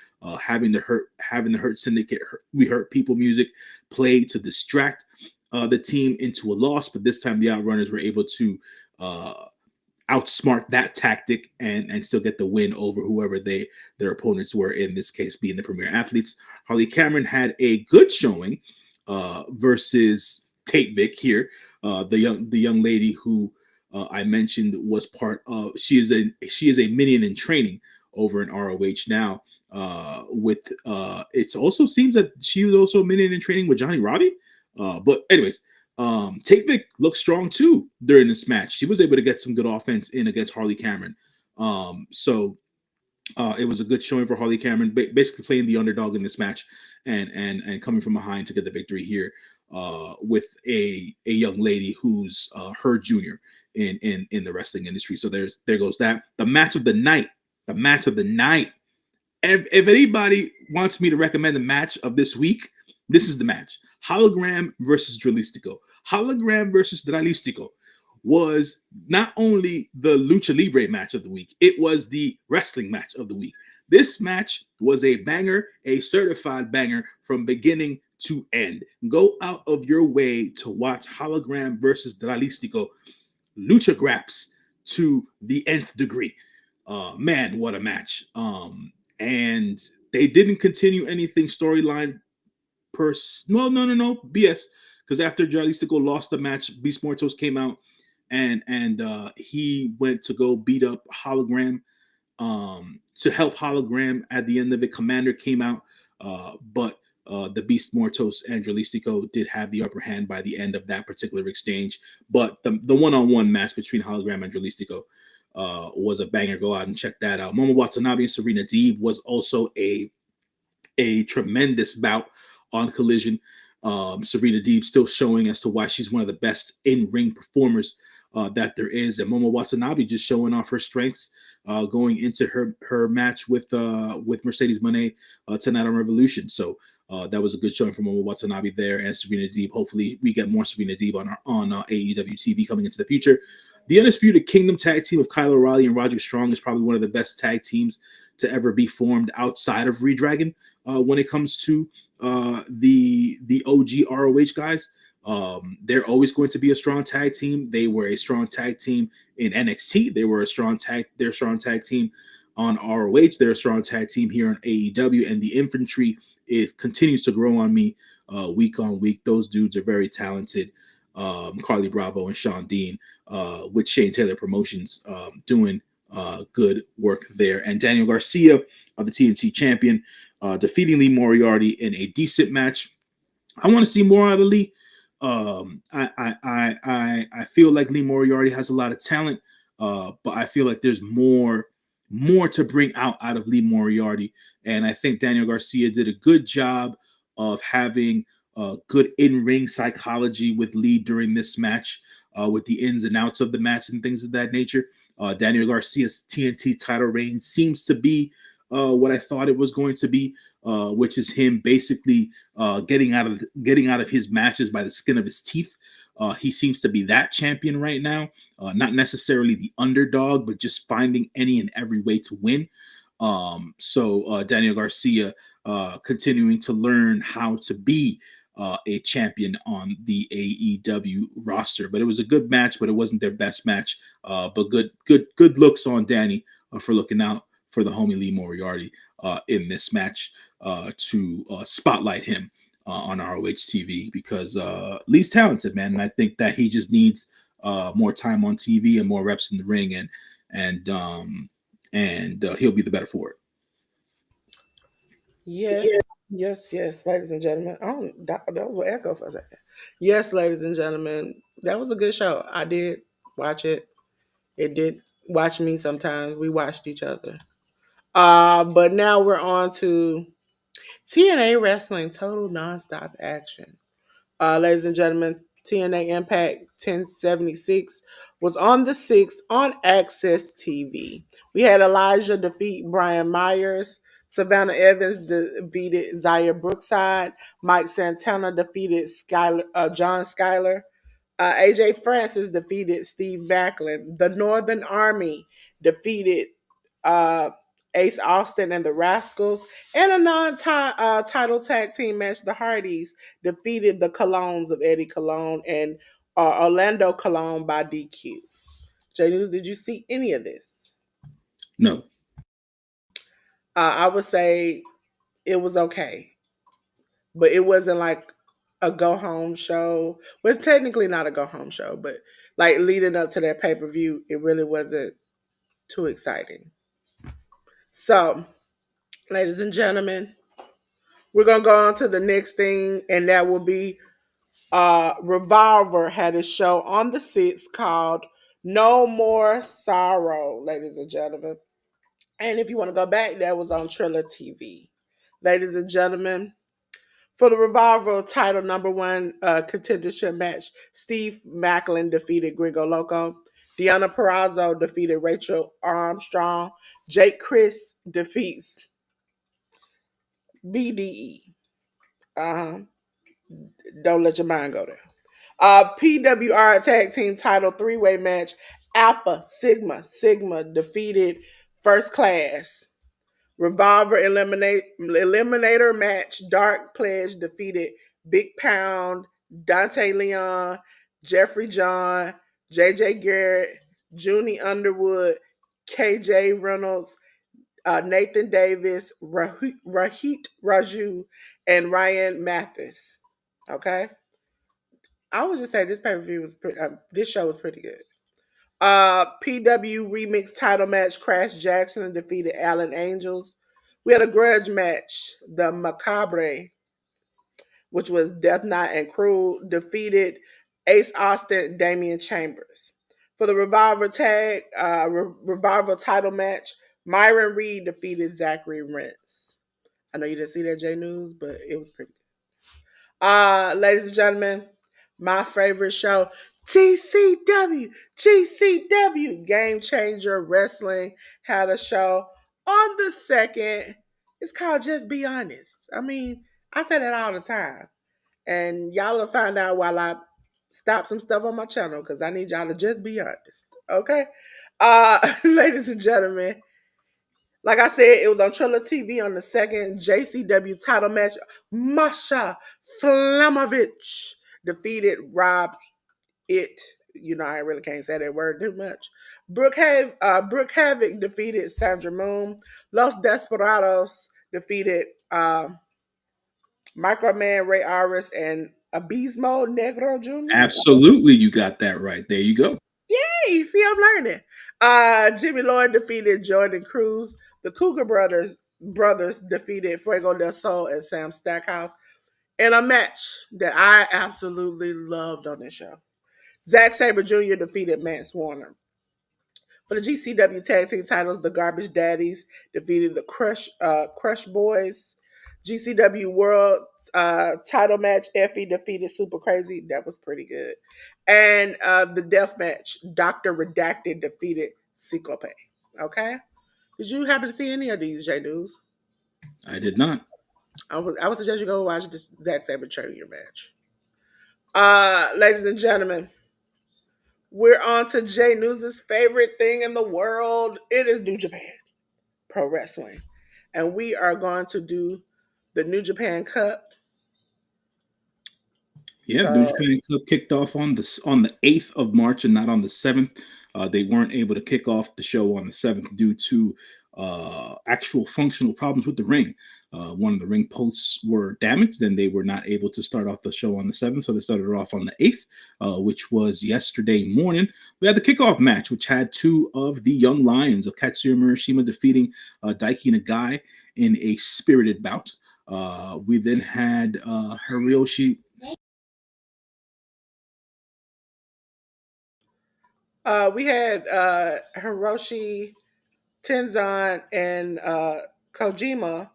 having the Hurt Syndicate, We Hurt People music play to distract the team into a loss. But this time the Outrunners were able to outsmart that tactic and still get the win over whoever their opponents were, in this case being the Premier Athletes. Harley Cameron had a good showing versus Tate Vick here, the young lady who I mentioned was part of. She is a minion in training over in ROH now. With it also seems that she was also a minion in training with Johnny Robbie. But anyways, Tate Vick looked strong too during this match. She was able to get some good offense in against Harley Cameron. So it was a good showing for Harley Cameron, basically playing the underdog in this match and coming from behind to get the victory here with a young lady who's her junior in the wrestling industry. So there goes that. The match of the night. The match of the night. If anybody wants me to recommend the match of this week, this is the match. Hologram versus Dralistico. Hologram versus Dralistico was not only the Lucha Libre match of the week, it was the wrestling match of the week. This match was a banger, a certified banger from beginning to end. Go out of your way to watch Hologram versus Dralistico. Lucha graps to the nth degree. Man, what a match. And they didn't continue anything storyline no, BS. Because after Jalisco lost the match, Beast Mortos came out and he went to go beat up Hologram to help Hologram. At the end of it, Commander came out, but the Beast Mortos and Jalisco did have the upper hand by the end of that particular exchange. But the one-on-one match between Hologram and Jalisco was a banger. Go out and check that out. Momo Watanabe and Serena Deeb was also a tremendous bout on Collision. Serena Deeb still showing as to why she's one of the best in-ring performers that there is, and Momo Watanabe just showing off her strengths going into her match with Mercedes Moné tonight on Revolution. So that was a good showing for Momo Watanabe there, and Serena Deeb. Hopefully, we get more Serena Deeb on AEW TV coming into the future. The Undisputed Kingdom tag team of Kyle O'Reilly and Roderick Strong is probably one of the best tag teams to ever be formed outside of Redragon when it comes to the OG ROH guys. They're always going to be a strong tag team. They were a strong tag team in NXT. They're a strong tag team on ROH. They're a strong tag team here on AEW, and the infantry continues to grow on me week on week. Those dudes are very talented. Carly Bravo and Sean Dean with Shane Taylor Promotions doing good work there. And Daniel Garcia, the TNT champion, defeating Lee Moriarty in a decent match. I want to see more out of Lee. I feel like Lee Moriarty has a lot of talent, but I feel like there's more to bring out of Lee Moriarty. And I think Daniel Garcia did a good job of having good in-ring psychology with Lee during this match, with the ins and outs of the match and things of that nature. Daniel Garcia's TNT title reign seems to be what I thought it was going to be, which is him basically getting out of his matches by the skin of his teeth. He seems to be that champion right now, not necessarily the underdog, but just finding any and every way to win. So Daniel Garcia continuing to learn how to be a champion on the AEW roster. But it was a good match, but it wasn't their best match. But good looks on Danny for looking out for the homie Lee Moriarty in this match to spotlight him on ROH TV because Lee's talented, man, and I think that he just needs more time on TV and more reps in the ring, and he'll be the better for it. Yes, yes, ladies and gentlemen. Oh, that was an echo for a second. Yes, ladies and gentlemen, that was a good show. I did watch it. It did watch me sometimes. We watched each other. But now we're on to TNA Wrestling Total Nonstop Action. Ladies and gentlemen, TNA Impact 1076 was on the 6th on Access TV. We had Elijah defeat Brian Myers. Savannah Evans defeated Zaya Brookside. Mike Santana defeated John Schuyler. AJ Francis defeated Steve Backlund. The Northern Army defeated uh, Ace Austin and the Rascals. And a non-title tag team match, the Hardys defeated the Colognes of Eddie Colon and Orlando Colon by DQ. J.News, did you see any of this? No. I would say it was okay, but it wasn't like a go home show. Well, it's technically not a go home show, but like leading up to that pay per view, it really wasn't too exciting. So, ladies and gentlemen, we're gonna go on to the next thing, and that will be Revolver had a show on the 6th called No More Sorrow, ladies and gentlemen. And if you want to go back, that was on Triller TV. Ladies and gentlemen, for the Revolver title number one contendership match, Steve Macklin defeated Gringo Loco. Deanna Perrazzo defeated Rachel Armstrong. Jake Chris defeats BDE. Uh-huh. Don't let your mind go there. PWR Tag Team Title three-way match. Alpha Sigma defeated First Class. Revolver Eliminator match. Dark Pledge defeated Big Pound, Dante Leon, Jeffrey John, JJ Garrett, Junie Underwood, KJ Reynolds, Nathan Davis, Rahit Raju, and Ryan Mathis. Okay, I would just say this pay per view was pretty. This show was pretty good. PW Remix title match. Crash Jackson defeated Allen Angels. We had a grudge match. The Macabre, which was Death Knight and Crew, defeated Ace Austin, Damian Chambers. For the Revolver title match, Myron Reed defeated Zachary Rentz. I know you didn't see that J News, but it was pretty good. Ladies and gentlemen, my favorite show, GCW, Game Changer Wrestling, had a show on the 2nd. It's called Just Be Honest. I mean, I say that all the time. And y'all will find out while I stop some stuff on my channel because I need y'all to just be honest. Okay? Ladies and gentlemen, like I said, it was on Triller TV on the 2nd. JCW title match. Masha Flamovich defeated Rob It. You know, I really can't say that word too much. Brooke Havoc defeated Sandra Moon. Los Desperados defeated Microman Ray Aris and Abismo Negro Jr. Absolutely, you got that right. There you go. Yay! See, I'm learning. Jimmy Lloyd defeated Jordan Cruz. The Cougar brothers defeated Fuego del Sol and Sam Stackhouse in a match that I absolutely loved on this show. Zack Sabre Jr. defeated Mance Warner. For the GCW Tag Team titles, the Garbage Daddies defeated the Crush Boys. GCW World title match, Effie defeated Super Crazy. That was pretty good. And the death match, Dr. Redacted defeated Cyclope. Okay? Did you happen to see any of these J News? I did not. I would suggest you go watch this Zack Sabre Jr. match. Ladies and gentlemen, we're on to J News's favorite thing in the world. It is New Japan Pro Wrestling. And we are going to do the New Japan Cup. Yeah, New So Japan Cup kicked off on the 8th of March and not on the 7th. They weren't able to kick off the show on the 7th due to actual functional problems with the ring. One of the ring posts were damaged, and they were not able to start off the show on the 7th, so they started off on the 8th, which was yesterday morning. We had the kickoff match, which had two of the young lions of Katsuya Murashima defeating Daiki Nagai in a spirited bout. We then had Hiroshi. we had Hiroshi Tenzan and Kojima,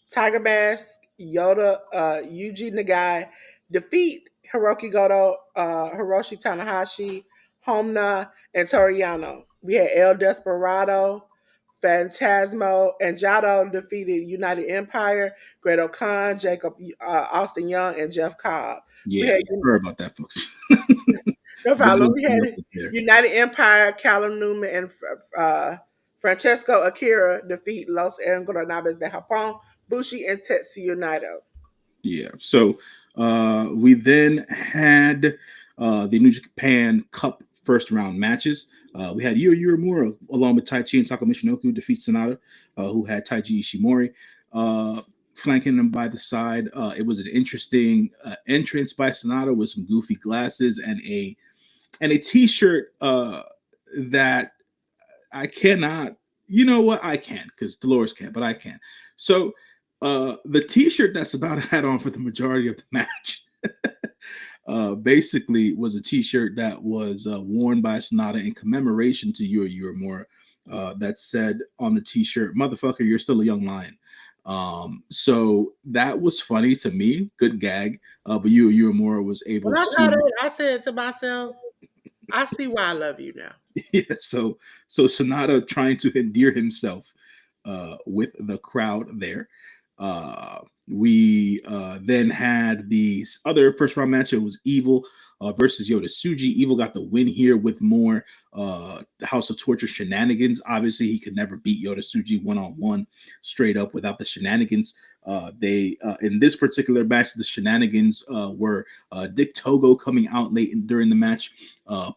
Tiger Mask, Yoda, Yuji Nagai defeat Hiroki Goto, Hiroshi Tanahashi, Homna, and Toriano. We had El Desperado, Phantasmo, and Jado defeated United Empire, Great Khan, Jacob Austin Young, and Jeff Cobb. We Yeah, had sorry about that, folks. no Little problem. We had interrupted there. United Empire, Callum Newman, and Francesco Akira defeat Los Ingobernables de Japón, Bushi, and Tetsuya Naito. Yeah. So we then had the New Japan Cup first round matches. We had Yuri Uemura along with Taichi and Taka Michinoku defeat Sonata, who had Taiji Ishimori flanking them by the side. It was an interesting entrance by Sonata with some goofy glasses and a T-shirt that I cannot. You know what? I can't because Delores can't, but I can. So the T-shirt that Sonata had on for the majority of the match basically was a T-shirt that was worn by Sonata in commemoration to Yuri Uemura. That said on the T-shirt, "Motherfucker, you're still a young lion." So that was funny to me. Good gag. But Yuri Uemura was able When I got to. it, I said to myself, I see why I love you now. Yeah, so Sonata trying to endear himself with the crowd there. We then had the other first round match. It was Evil versus Yoda Tsuji. Evil got the win here with more House of Torture shenanigans. Obviously, he could never beat Yoda Tsuji one on one straight up without the shenanigans. They in this particular match, the shenanigans were Dick Togo coming out late during the match,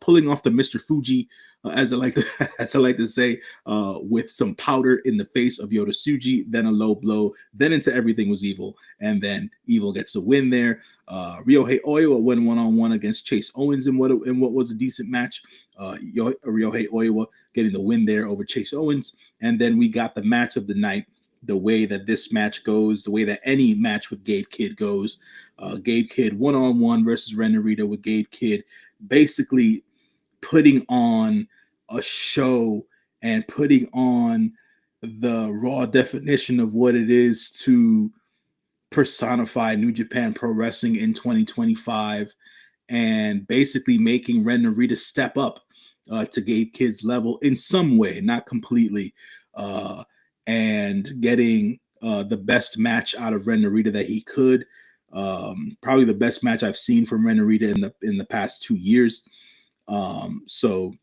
pulling off the Mr. Fuji, as I like to as I like to say, with some powder in the face of Yoda Tsuji, then a low blow, then into Everything Was Evil, and then Evil gets a win there. Ryohei Oiwa went one-on-one against Chase Owens in what was a decent match. Ryohei Oiwa getting the win there over Chase Owens, and then we got the match of the night. The way that this match goes, the way that any match with Gabe Kidd goes, Gabe Kidd one-on-one versus Ren Narita, with Gabe Kidd basically putting on a show and putting on the raw definition of what it is to personify New Japan Pro Wrestling in 2025, and basically making Ren Narita step up to Gabe Kidd's level in some way, not completely, and getting the best match out of Ren Narita that he could. Probably the best match I've seen from Ren Narita in the past 2 years. So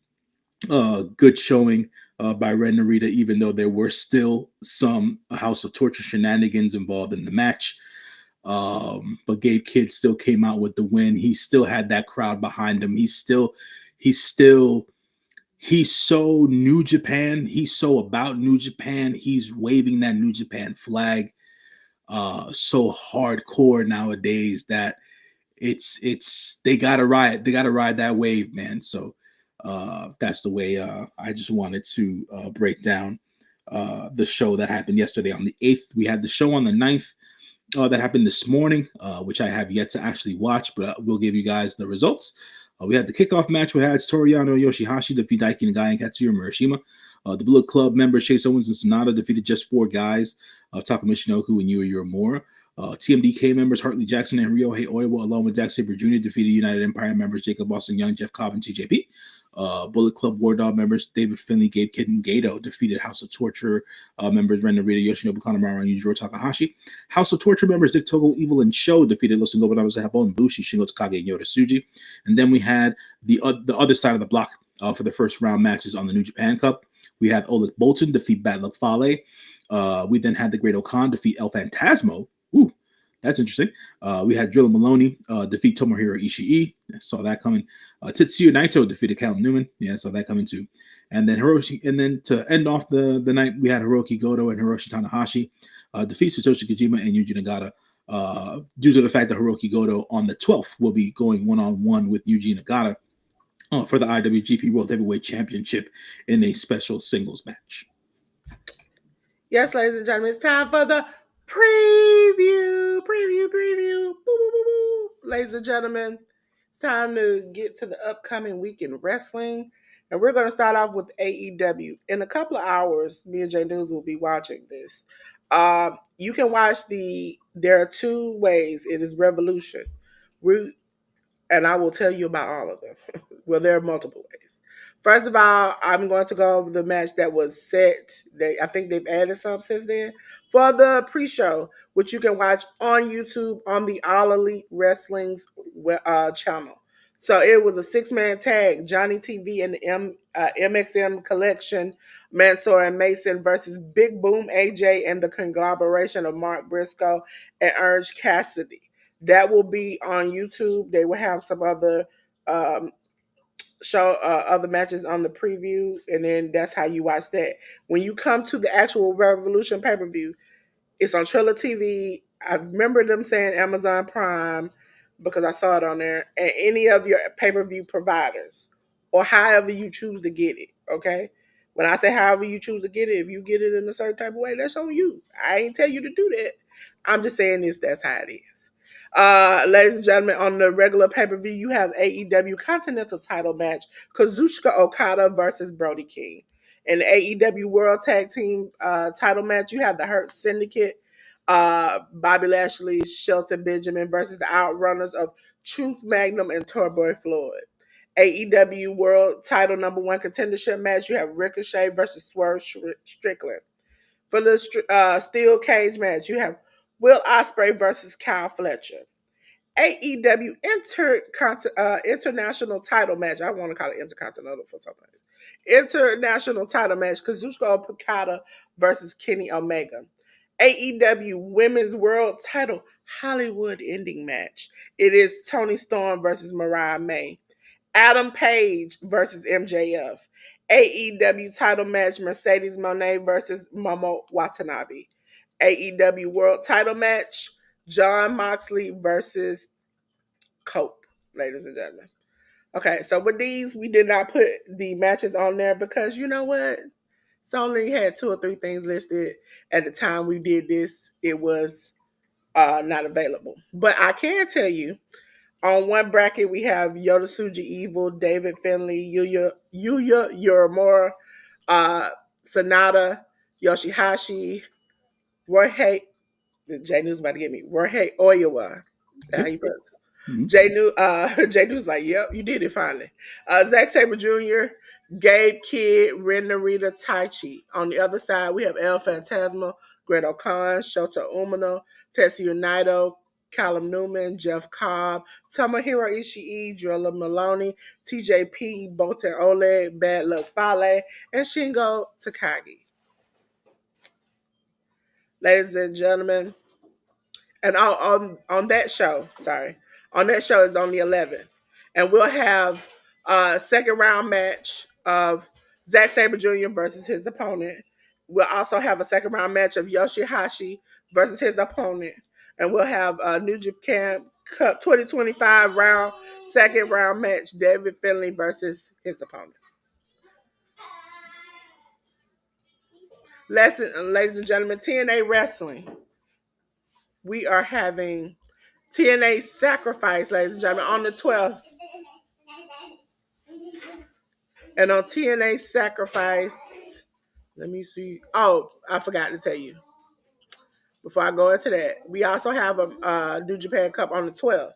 good showing by Ren Narita, even though there were still some House of Torture shenanigans involved in the match. But Gabe Kidd still came out with the win. He still had that crowd behind him. He's so New Japan. He's so about New Japan. He's waving that New Japan flag so hardcore nowadays that it's they gotta ride that wave, man. So that's the way I just wanted to break down the show that happened yesterday on the 8th. We had the show on the 9th that happened this morning, which I have yet to actually watch, but we'll give you guys the results. We had the kickoff match. We had Toriano Yoshihashi defeat Daiki Nagai and Katsuya Murashima. The Bullet Club members Chase Owens and Sonata defeated just 4 guys, Taka Michinoku and Yuri Uemura. TMDK members Hartley Jackson and Ryohei Oiwa, along with Zack Sabre Jr., defeated United Empire members Jacob Austin Young, Jeff Cobb, and TJP. Bullet Club War Dog members David Finley, Gabe Kidd, and Gato defeated House of Torture members Ren Narita, Yoshinobu Kanemaru, and Yujiro Takahashi. House of Torture members Dick Togo, Evil, and Show defeated Los Ingobernables de Japón, Bushi, Shingo Takagi, and Yota Tsuji. And then we had the other side of the block for the first round matches on the New Japan Cup. We had Oleg Boltin defeat Bad Luck Fale. We then had the Great Okan defeat El Phantasmo. Ooh, that's interesting. We had Drilla Maloney defeat Tomohiro Ishii. Saw that coming. Tetsuya Naito defeated Callum Newman. Yeah, saw that coming too. And then to end off the night, we had Hiroki Goto and Hiroshi Tanahashi defeat Satoshi Kojima and Yuji Nagata. Due to the fact that Hiroki Goto on the 12th will be going one-on-one with Yuji Nagata for the IWGP World Heavyweight Championship in a special singles match. Yes, ladies and gentlemen, it's time for the preview. Boo, boo, boo, boo. Ladies and gentlemen, it's time to get to the upcoming week in wrestling. And we're going to start off with AEW. In a couple of hours, me and J.News will be watching this. You can watch there are two ways. It is Revolution. And I will tell you about all of them. Well, there are multiple ways. First of all, I'm going to go over the match that was set. I think they've added some since then for the pre-show, which you can watch on YouTube on the All Elite Wrestling's channel. So it was a 6-man tag: Johnny TV and the MXM Collection, Mansoor and Mason versus Big Boom AJ and the conglomeration of Mark Briscoe and Orange Cassidy. That will be on YouTube. They will have some other show other matches on the preview, and then that's how you watch that. When you come to the actual Revolution pay-per-view, it's on Triller TV. I remember them saying Amazon Prime because I saw it on there, and any of your pay-per-view providers, or however you choose to get it. Okay, when I say however you choose to get it, if you get it in a certain type of way, that's on you. I ain't tell you to do that. I'm just saying that's how it is. Ladies and gentlemen, on the regular pay-per-view, you have AEW Continental title match, Kazuchika Okada versus Brody King. In the AEW World Tag Team title match, you have the Hurt Syndicate, Bobby Lashley, Shelton Benjamin versus the Outrunners of Truth Magnum and Torboy Floyd. AEW World Title #1 contendership match, you have Ricochet versus Swerve Strickland. For the steel cage match, you have Will Ospreay versus Kyle Fletcher. AEW international title match. I want to call it intercontinental for some reason. International title match: Kazuchika Okada versus Kenny Omega. AEW Women's World Title Hollywood ending match. It is Toni Storm versus Mariah May. Adam Page versus MJF. AEW title match: Mercedes Moné versus Momo Watanabe. AEW World Title match: John Moxley versus Cope, ladies and gentlemen. Okay, so with these, we did not put the matches on there because you know what? It's only had 2 or 3 things listed at the time we did this. It was not available. But I can tell you, on one bracket, we have Yota Tsuji Evil, David Finley, Yuya Uemura, Sanada, Yoshihashi, Jorge, J.News about to get me, Jorge Oyawa. How Okay. you pronounce Mm-hmm. J.News like, yep, you did it finally. Zack Sabre Jr., Gabe Kidd, Ren Narita, Taichi. On the other side, we have El Phantasma, Great Okan, Shota Umino, Tetsuya Naito, Callum Newman, Jeff Cobb, Tomohiro Ishii, Drilla Maloney, TJP, Bolton Oleg, Bad Luck Fale, and Shingo Takagi. Ladies and gentlemen, and on that show, on that show is on the 11th, and we'll have a second round match of Zack Sabre Jr. versus his opponent. We'll also have a second round match of Yoshihashi versus his opponent, and we'll have a New Japan Cup 2025 second round match: David Finley versus his opponent. Ladies and gentlemen, TNA Wrestling. We are having TNA Sacrifice, ladies and gentlemen, on the 12th. And on TNA Sacrifice, let me see. Oh, I forgot to tell you. Before I go into that, we also have a New Japan Cup on the 12th.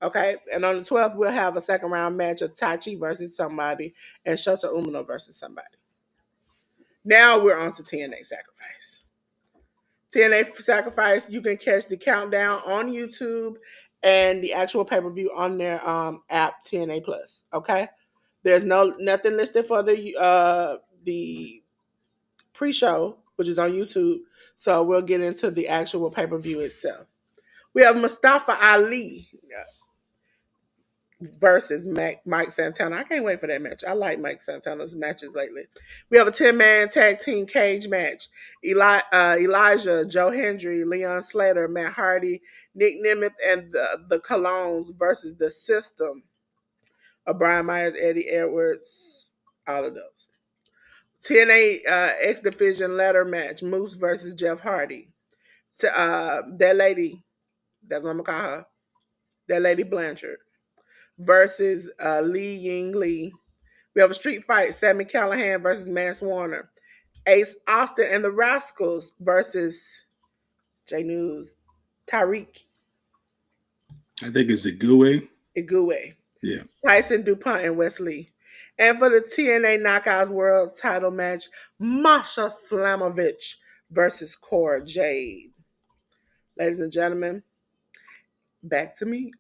Okay, and on the 12th we'll have a second round match of Tachi versus somebody and Shota Umino versus somebody. Now we're on to TNA Sacrifice. TNA Sacrifice, you can catch the countdown on YouTube and the actual pay per view on their app TNA Plus. Okay, there's nothing listed for the pre show, which is on YouTube. So we'll get into the actual pay per view itself. We have Mustafa Ali versus Mike Santana. I can't wait for that match. I like Mike Santana's matches lately. We have a 10-man tag team cage match. Elijah, Joe Hendry, Leon Slater, Matt Hardy, Nick Nemeth, and the Colognes versus the System of Brian Myers, Eddie Edwards, all of those. TNA X Division ladder match, Moose versus Jeff Hardy. That lady, that's what I'm going to call her, that lady Blanchard versus Lee Ying Lee. We have a street fight, Sammy Callahan versus Mance Warner. Ace Austin and the Rascals versus J.News Tariq I think it's a good way. Iguwe. Yeah. Tyson DuPont and Wesley. And for the TNA Knockouts World title match, Masha Slamovich versus Cora Jade. Ladies and gentlemen, back to me.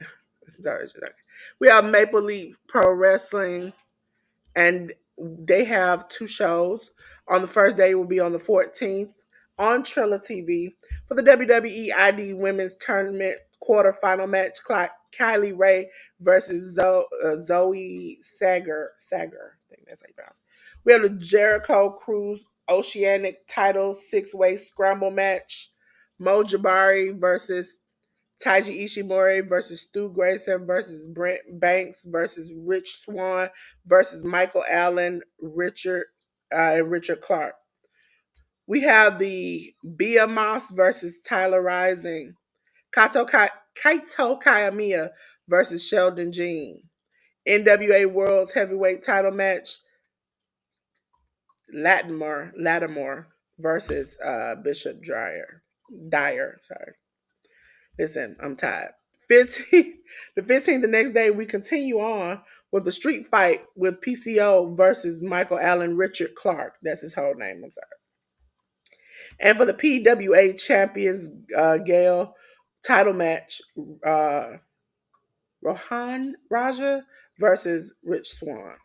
Sorry. We have Maple Leaf Pro Wrestling, and they have two shows. On the first day will be on the 14th on Trilla TV for the WWE ID Women's Tournament quarterfinal match. Kylie Ray versus Zoe Sager. I think that's how you pronounce it. We have the Jericho Cruise Oceanic Title 6-way scramble match. Mo Jabari versus Taiji Ishimori versus Stu Grayson versus Brent Banks versus Rich Swann versus Michael Allen, and Richard Clark. We have the Bia Moss versus Tyler Rising. Kaito Kayamiya versus Sheldon Jean. NWA World's Heavyweight Title match, Lattimore versus Bishop Dyer. Sorry. Listen, I'm tired. 15, the 15th, the next day, we continue on with the street fight with PCO versus Michael Allen Richard Clark. That's his whole name. I'm sorry. And for the PWA Champions Gale title match, uh, Rohan Raja versus Rich Swann.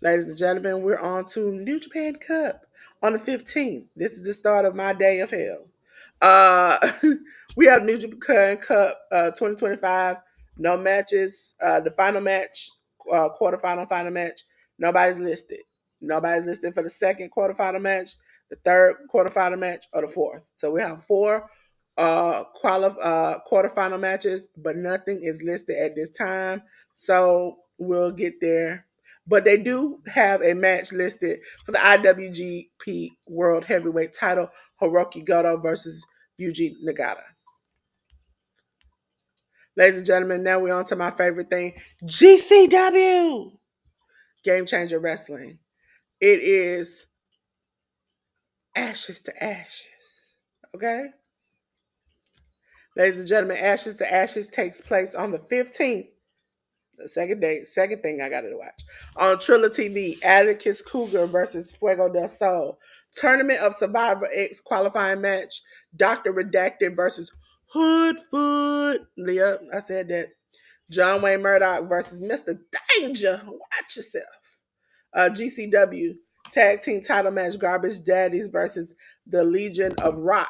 Ladies and gentlemen, we're on to New Japan Cup on the 15th. This is the start of my day of hell. Uh, we have New Japan Cup 2025. No matches. The final match, quarterfinal final match, nobody's listed. Nobody's listed for the second quarterfinal match, the third quarterfinal match, or the fourth. So we have four quarterfinal matches, but nothing is listed at this time. So we'll get there. But they do have a match listed for the IWGP World Heavyweight title, Hiroki Goto versus Yuji Nagata. Ladies and gentlemen, now we're on to my favorite thing, GCW, Game Changer Wrestling. It is ashes to ashes, okay? Ladies and gentlemen, Ashes to Ashes takes place on the 15th. The second thing I got to watch. On Trilla TV, Atticus Cougar versus Fuego del Sol. Tournament of Survivor X qualifying match. Dr. Redacted versus Hoodfoot. Yep, I said that. John Wayne Murdoch versus Mr. Danger. Watch yourself. GCW Tag Team Title Match. Garbage Daddies versus the Legion of Rot.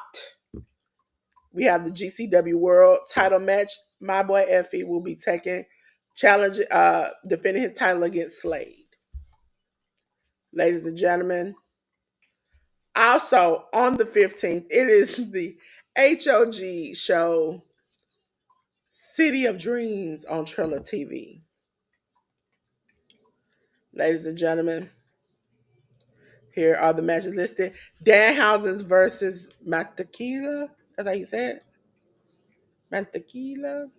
We have the GCW World Title Match. My boy Effie will be defending his title against Slade. Ladies and gentlemen, also on the 15th, it is the HOG show City of Dreams on Triller TV. Ladies and gentlemen, here are the matches listed. Danhausen's versus Mantequilla. That's how you say it? Mantequilla?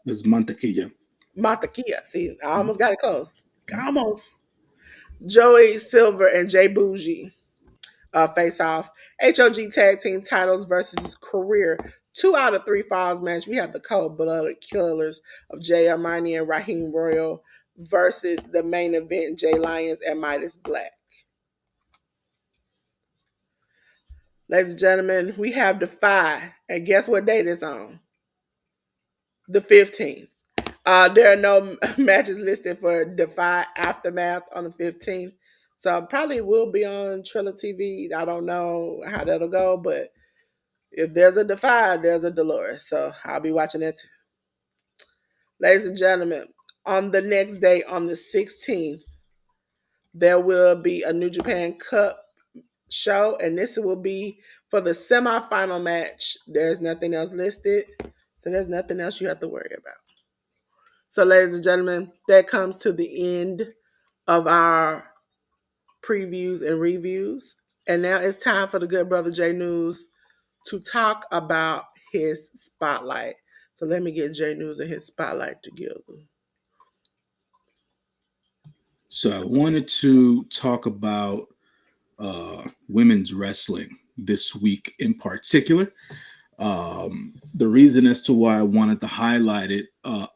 It's Mantequilla. Mantequilla. See, I almost got it close. Almost. Joey Silver and Jay Bougie face off. HOG Tag Team Titles versus Career 2 out of 3 falls match. We have the cold blooded killers of Jay Armani and Raheem Royal versus the main event, Jay Lyons and Midas Black. Ladies and gentlemen, we have Defy. And guess what date it's on? The 15th. There are no matches listed for Defy Aftermath on the 15th. So probably will be on Triller TV. I don't know how that'll go, but if there's a Defy, there's a Delores. So I'll be watching it too. Ladies and gentlemen, on the next day, on the 16th, there will be a New Japan Cup show, and this will be for the semifinal match. There's nothing else listed, so there's nothing else you have to worry about. So, ladies and gentlemen, that comes to the end of our previews and reviews. And now it's time for the good brother J News to talk about his spotlight. So let me get J News and his spotlight together. So I wanted to talk about women's wrestling this week in particular. The reason as to why I wanted to highlight it,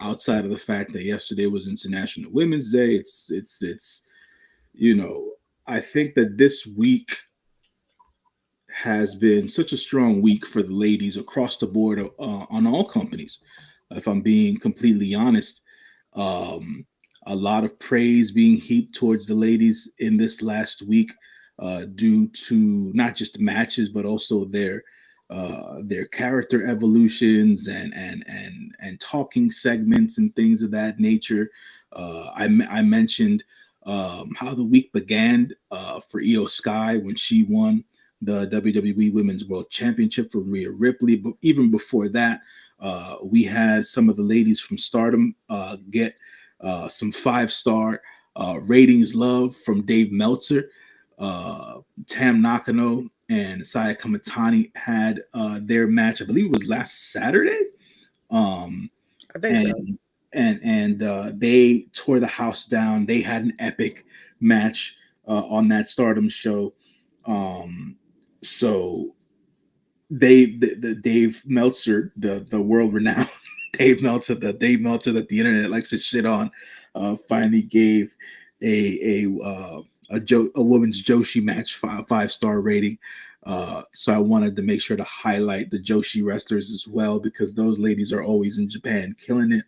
outside of the fact that yesterday was International Women's Day, it's you know, I think that this week has been such a strong week for the ladies across the board, on all companies. If I'm being completely honest, um, a lot of praise being heaped towards the ladies in this last week, due to not just matches but also their character evolutions and talking segments and things of that nature. I mentioned how the week began for Io Sky when she won the WWE Women's World Championship for Rhea Ripley. But even before that, we had some of the ladies from Stardom get some 5-star ratings love from Dave Meltzer. Tam Nakano and Saya Kamatani had their match, I believe it was last Saturday. Um, I think so. and they tore the house down. They had an epic match on that Stardom show. Um, so the Dave Meltzer, the world renowned Dave Meltzer, the Dave Meltzer that the internet likes to shit on, finally gave a women's Joshi match 5-star rating. So I wanted to make sure to highlight the Joshi wrestlers as well, because those ladies are always in Japan killing it.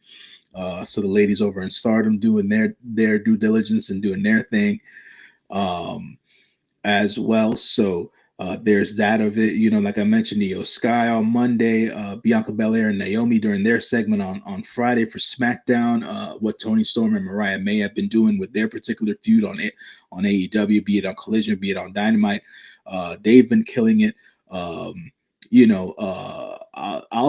So the ladies over in Stardom doing their due diligence and doing their thing. As well. So there's that of it. Like I mentioned, Io Sky on Monday, Bianca Belair and Naomi during their segment on Friday for SmackDown. What Toni Storm and Mariah May have been doing with their particular feud on AEW, be it on Collision, be it on Dynamite. They've been killing it. I'll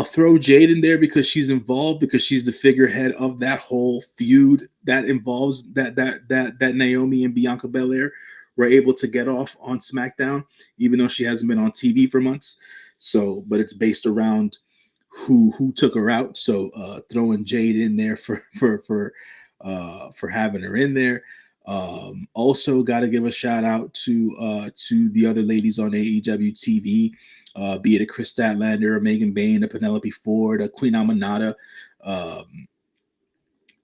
throw Jade in there because she's involved, because she's the figurehead of that whole feud that involves that Naomi and Bianca Belair were able to get off on SmackDown, even though she hasn't been on TV for months. So, but it's based around who took her out. So throwing Jade in there for having her in there. Also, got to give a shout out to the other ladies on AEW TV, be it a Chris Statlander, a Megan Bayne, a Penelope Ford, a Queen Amanada, um,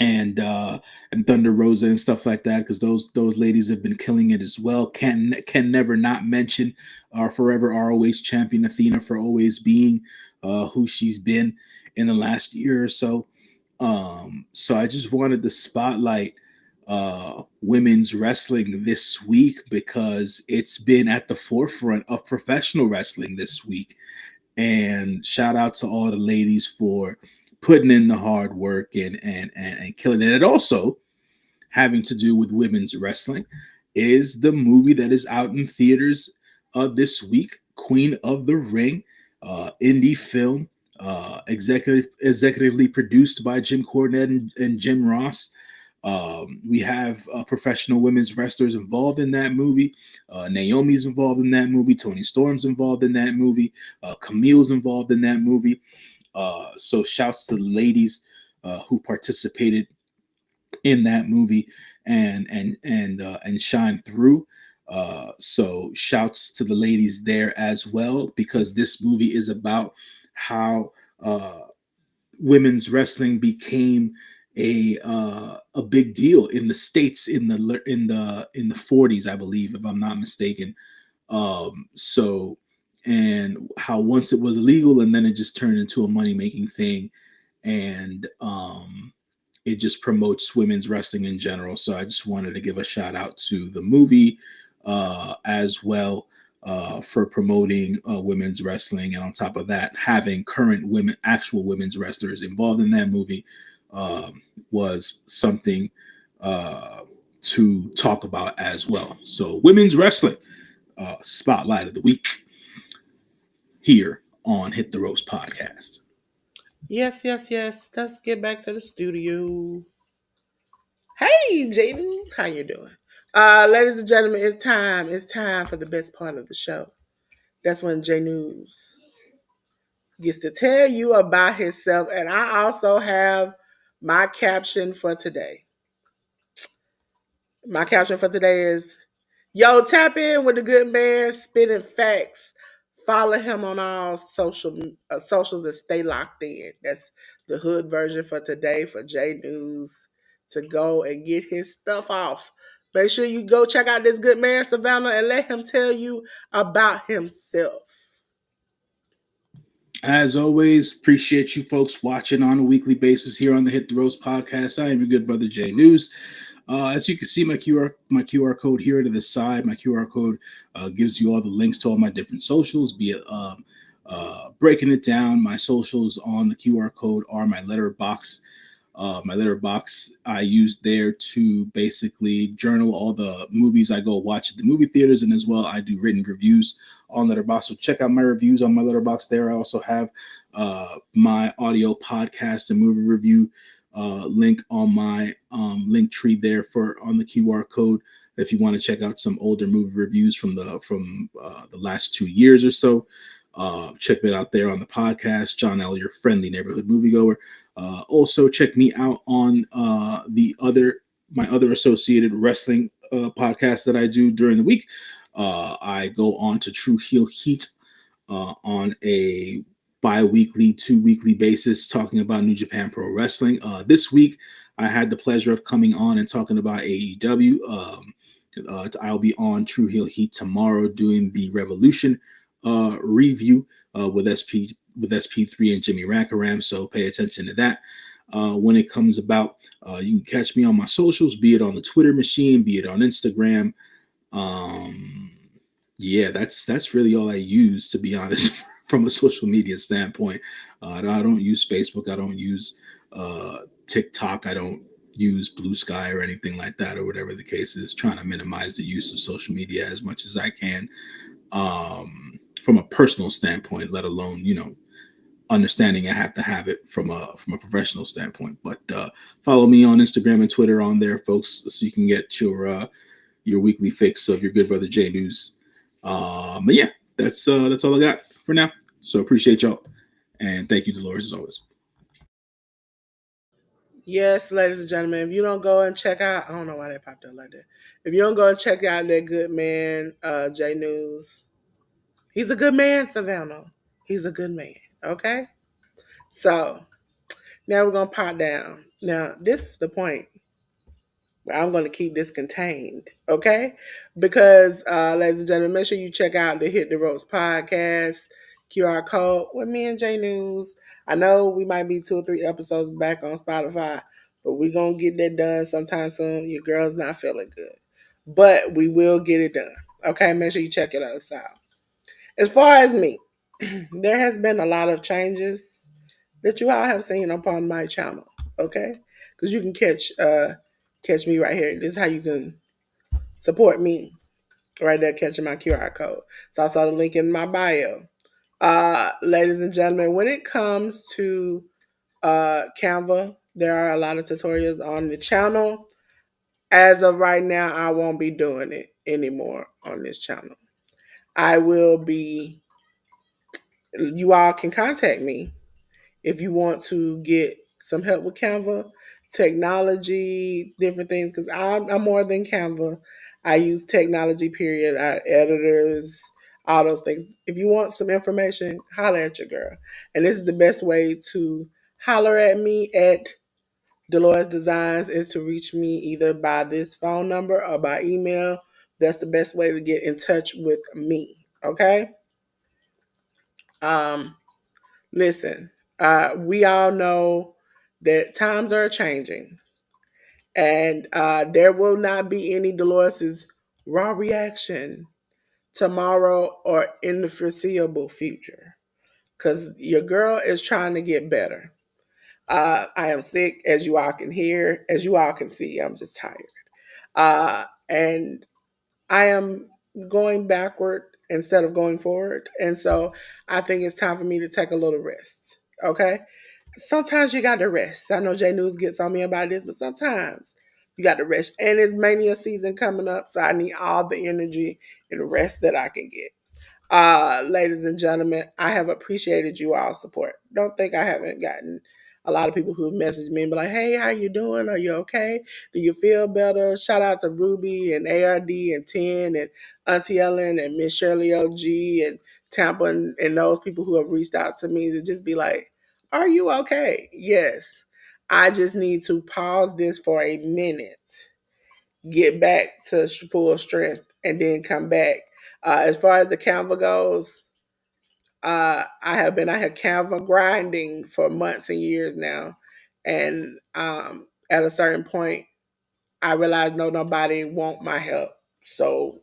and Thunder Rosa and stuff like that, because those ladies have been killing it as well. Can never not mention our forever ROH champion Athena for always being who she's been in the last year or so. So I just wanted to spotlight women's wrestling this week because it's been at the forefront of professional wrestling this week. And shout out to all the ladies for putting in the hard work and killing it. And also having to do with women's wrestling is the movie that is out in theaters this week, Queen of the Ring, indie film, executively produced by Jim Cornette and Jim Ross. We have professional women's wrestlers involved in that movie. Naomi's involved in that movie. Toni Storm's involved in that movie. Camille's involved in that movie. So shouts to the ladies who participated in that movie and shine through. So shouts to the ladies there as well, because this movie is about how women's wrestling became a big deal in the states in the 40s, I believe, if I'm not mistaken. So, and how once it was illegal and then it just turned into a money making thing, and it just promotes women's wrestling in general. So I just wanted to give a shout out to the movie as well, for promoting women's wrestling, and on top of that, having current women, actual women's wrestlers involved in that movie, was something uh, to talk about as well. So women's wrestling spotlight of the week here on Hit the Ropes podcast. Yes, yes, yes. Let's get back to the studio. Hey, J.News, how you doing? Ladies and gentlemen, it's time. It's time for the best part of the show. That's when J.News gets to tell you about himself, and I also have my caption for today. My caption for today is, yo, tap in with the good man spitting facts. Follow him on all socials and stay locked in. That's the hood version for today for J News to go and get his stuff off. Make sure you go check out this good man Savannah and let him tell you about himself. As always, appreciate you folks watching on a weekly basis here on the Hit the Ropes podcast. I am your good brother J News. As you can see, my QR code here to the side. My QR code gives you all the links to all my different socials. Be it breaking it down, my socials on the QR code are my letterbox I use there to basically journal all the movies I go watch at the movie theaters, and as well I do written reviews on Letterbox. So check out my reviews on my Letterbox there. I also have my audio podcast and movie review link on my link tree there for on the QR code. If you want to check out some older movie reviews from the last 2 years or so, check it out there on the podcast. John L., your friendly neighborhood moviegoer. Also, check me out on my other associated wrestling podcast that I do during the week. I go on to True Heel Heat on a bi-weekly, 2 weekly basis, talking about New Japan Pro Wrestling. This week, I had the pleasure of coming on and talking about AEW. I'll be on True Heel Heat tomorrow doing the Revolution review with SP3 and Jimmy Rackaram. So pay attention to that. When it comes about, you can catch me on my socials, be it on the Twitter machine, be it on Instagram. Yeah, that's really all I use, to be honest, from a social media standpoint. I don't use Facebook. I don't use TikTok. I don't use Blue Sky or anything like that, or whatever the case is. Trying to minimize the use of social media as much as I can, from a personal standpoint, let alone understanding I have to have it from a professional standpoint. But follow me on Instagram and Twitter on there, folks, so you can get your weekly fix of your good brother J News. But yeah, that's all I got for now. So appreciate y'all, and thank you, Delores, as always. Yes, ladies and gentlemen, if you don't go and check out, I don't know why they popped up like that. If you don't go and check out that good man, J News, he's a good man, Savannah. He's a good man. Okay? So now we're gonna pop down. Now, this is the point where I'm gonna keep this contained, okay? Because ladies and gentlemen, make sure you check out the Hit the Ropes podcast, QR code with me and J News. I know we might be 2 or 3 episodes back on Spotify, but we're gonna get that done sometime soon. Your girl's not feeling good. But we will get it done. Okay, make sure you check it out. As far as me, there has been a lot of changes that you all have seen upon my channel. Okay, because you can catch me right here. This is how you can support me right there, catching my QR code. It's also the link in my bio. Ladies and gentlemen, when it comes to Canva, there are a lot of tutorials on the channel. As of right now, I won't be doing it anymore on this channel. I will be, you all can contact me if you want to get some help with Canva, technology, different things, because I'm more than Canva. I use technology, period. Our editors, all those things. If you want some information, holler at your girl. And this is the best way to holler at me at Delores Designs is to reach me either by this phone number or by email. That's the best way to get in touch with me. Okay. Um, Listen, we all know that times are changing, and there will not be any Dolores's raw reaction tomorrow or in the foreseeable future because your girl is trying to get better. I am sick, as you all can hear, as you all can see. I'm just tired. And I am going backward instead of going forward. And so I think it's time for me to take a little rest. Okay. Sometimes you got to rest. I know J News gets on me about this, but sometimes you got to rest. And it's mania season coming up. So I need all the energy and rest that I can get. Ladies and gentlemen, I have appreciated you all support. Don't think I haven't gotten a lot of people who message me and be like, "Hey, how you doing? Are you okay? Do you feel better?" Shout out to Ruby and ARD and Ten and Auntie Ellen and Miss Shirley OG and Tampa and those people who have reached out to me to just be like, "Are you okay?" Yes. I just need to pause this for a minute, get back to full strength, and then come back. As far as the Canva goes, I have been out here Canva grinding for months and years now, and at a certain point, I realized nobody want my help, so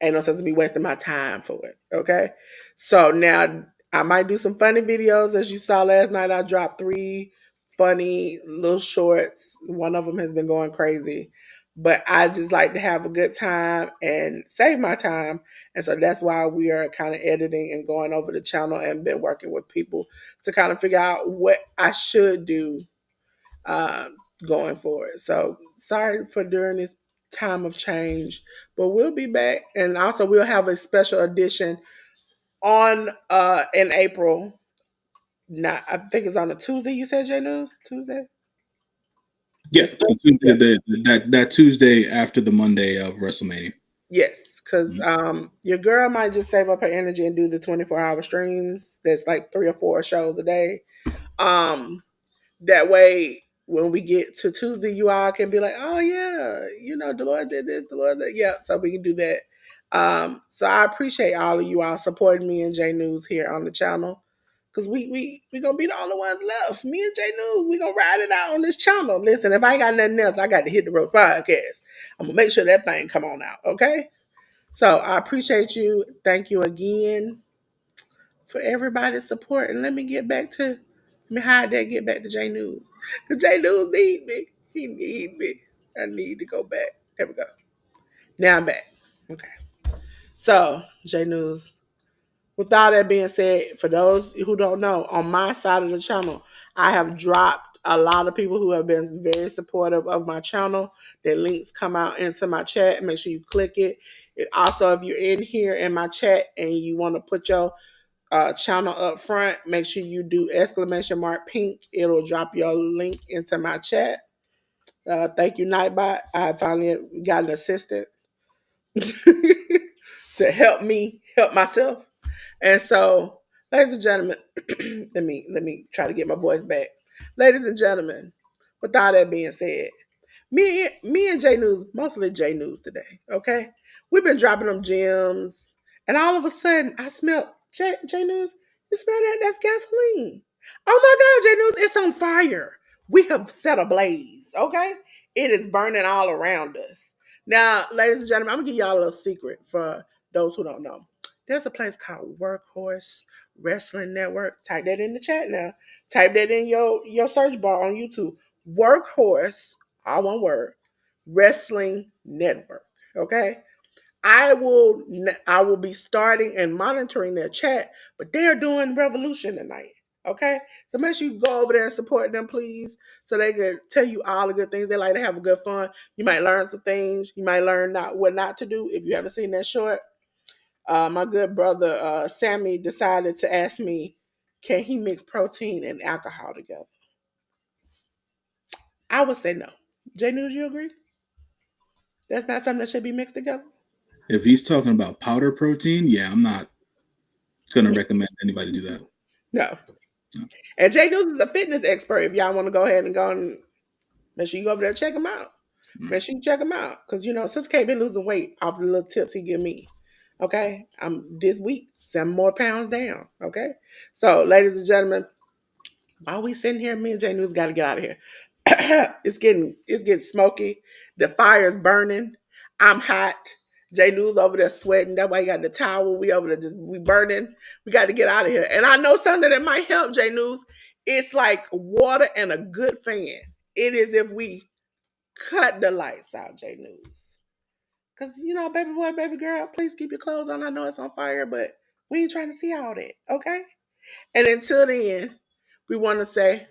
ain't no sense in me wasting my time for it. Okay. So now I might do some funny videos. As you saw last night, I dropped 3 funny little shorts. One of them has been going crazy. But I just like to have a good time and save my time. And so that's why we are kind of editing and going over the channel and been working with people to kind of figure out what I should do um, going forward. So sorry for during this time of change, but we'll be back, and also we'll have a special edition on in April. Not, I think it's on a Tuesday. You said J News Tuesday. Yeah, The special, Tuesday, that Tuesday after the Monday of WrestleMania. yes, because Mhm. your girl might just save up her energy and do the 24-hour streams. That's like 3 or 4 shows a day. Um, That way, when we get to Tuesday, you all can be like, "Oh yeah, Dolores did this, Dolores did." Yeah, so we can do that. So I appreciate all of you all supporting me and J News here on the channel, because we gonna be the only ones left. Me and J News, we gonna ride it out on this channel. Listen, if I ain't got nothing else, I got to hit the road podcast. I'm gonna make sure that thing come on out. Okay. So I appreciate you. Thank you again for everybody's support. And let me get back to let me hide that, get back to J News. Because J News need me. He need me. I need to go back. There we go. Now I'm back. Okay. So, J News. With all that being said, for those who don't know, on my side of the channel, I have dropped a lot of people who have been very supportive of my channel. Their links come out into my chat. Make sure you click it. Also, if you're in here in my chat and you want to put your channel up front, make sure you do !pink. It'll drop your link into my chat. Thank you, Nightbot. I finally got an assistant to help me help myself. And so, ladies and gentlemen, let me try to get my voice back. Ladies and gentlemen, with all that being said, me and J News, mostly J News today, okay? We've been dropping them gems, and all of a sudden I smell J News, you smell that? That's gasoline. Oh my god, J News, it's on fire. We have set a blaze, okay? It is burning all around us. Now, ladies and gentlemen, I'm gonna give y'all a little secret for those who don't know. There's a place called Workhorse Wrestling Network. Type that in the chat now. Type that in your search bar on YouTube. Workhorse, all one word, Wrestling Network. Okay. I will be starting and monitoring their chat, but they're doing Revolution tonight. Okay. So make sure you go over there and support them, please. So they can tell you all the good things. They like to have a good fun. You might learn some things. You might learn not what not to do if you haven't seen that short. My good brother Sammy decided to ask me, can he mix protein and alcohol together? I would say no. J News, you agree? That's not something that should be mixed together? If he's talking about powder protein, yeah, I'm not gonna recommend anybody do that. No. No. And J.News is a fitness expert. If y'all want to go ahead and go and make sure you go over there and check him out. Mm. Make sure you check him out. Because, Sis K been losing weight off the little tips he give me. Okay? I'm this week, 7 more pounds down. Okay? So, ladies and gentlemen, while we sitting here, me and J.News got to get out of here. it's getting smoky. The fire's burning. I'm hot. J.News over there sweating. That's why he got the towel. We over there we burning. We got to get out of here. And I know something that might help, J.News. It's like water and a good fan. It is if we cut the lights out, J.News. Because, baby boy, baby girl, please keep your clothes on. I know it's on fire, but we ain't trying to see all that, okay? And until then, we want to say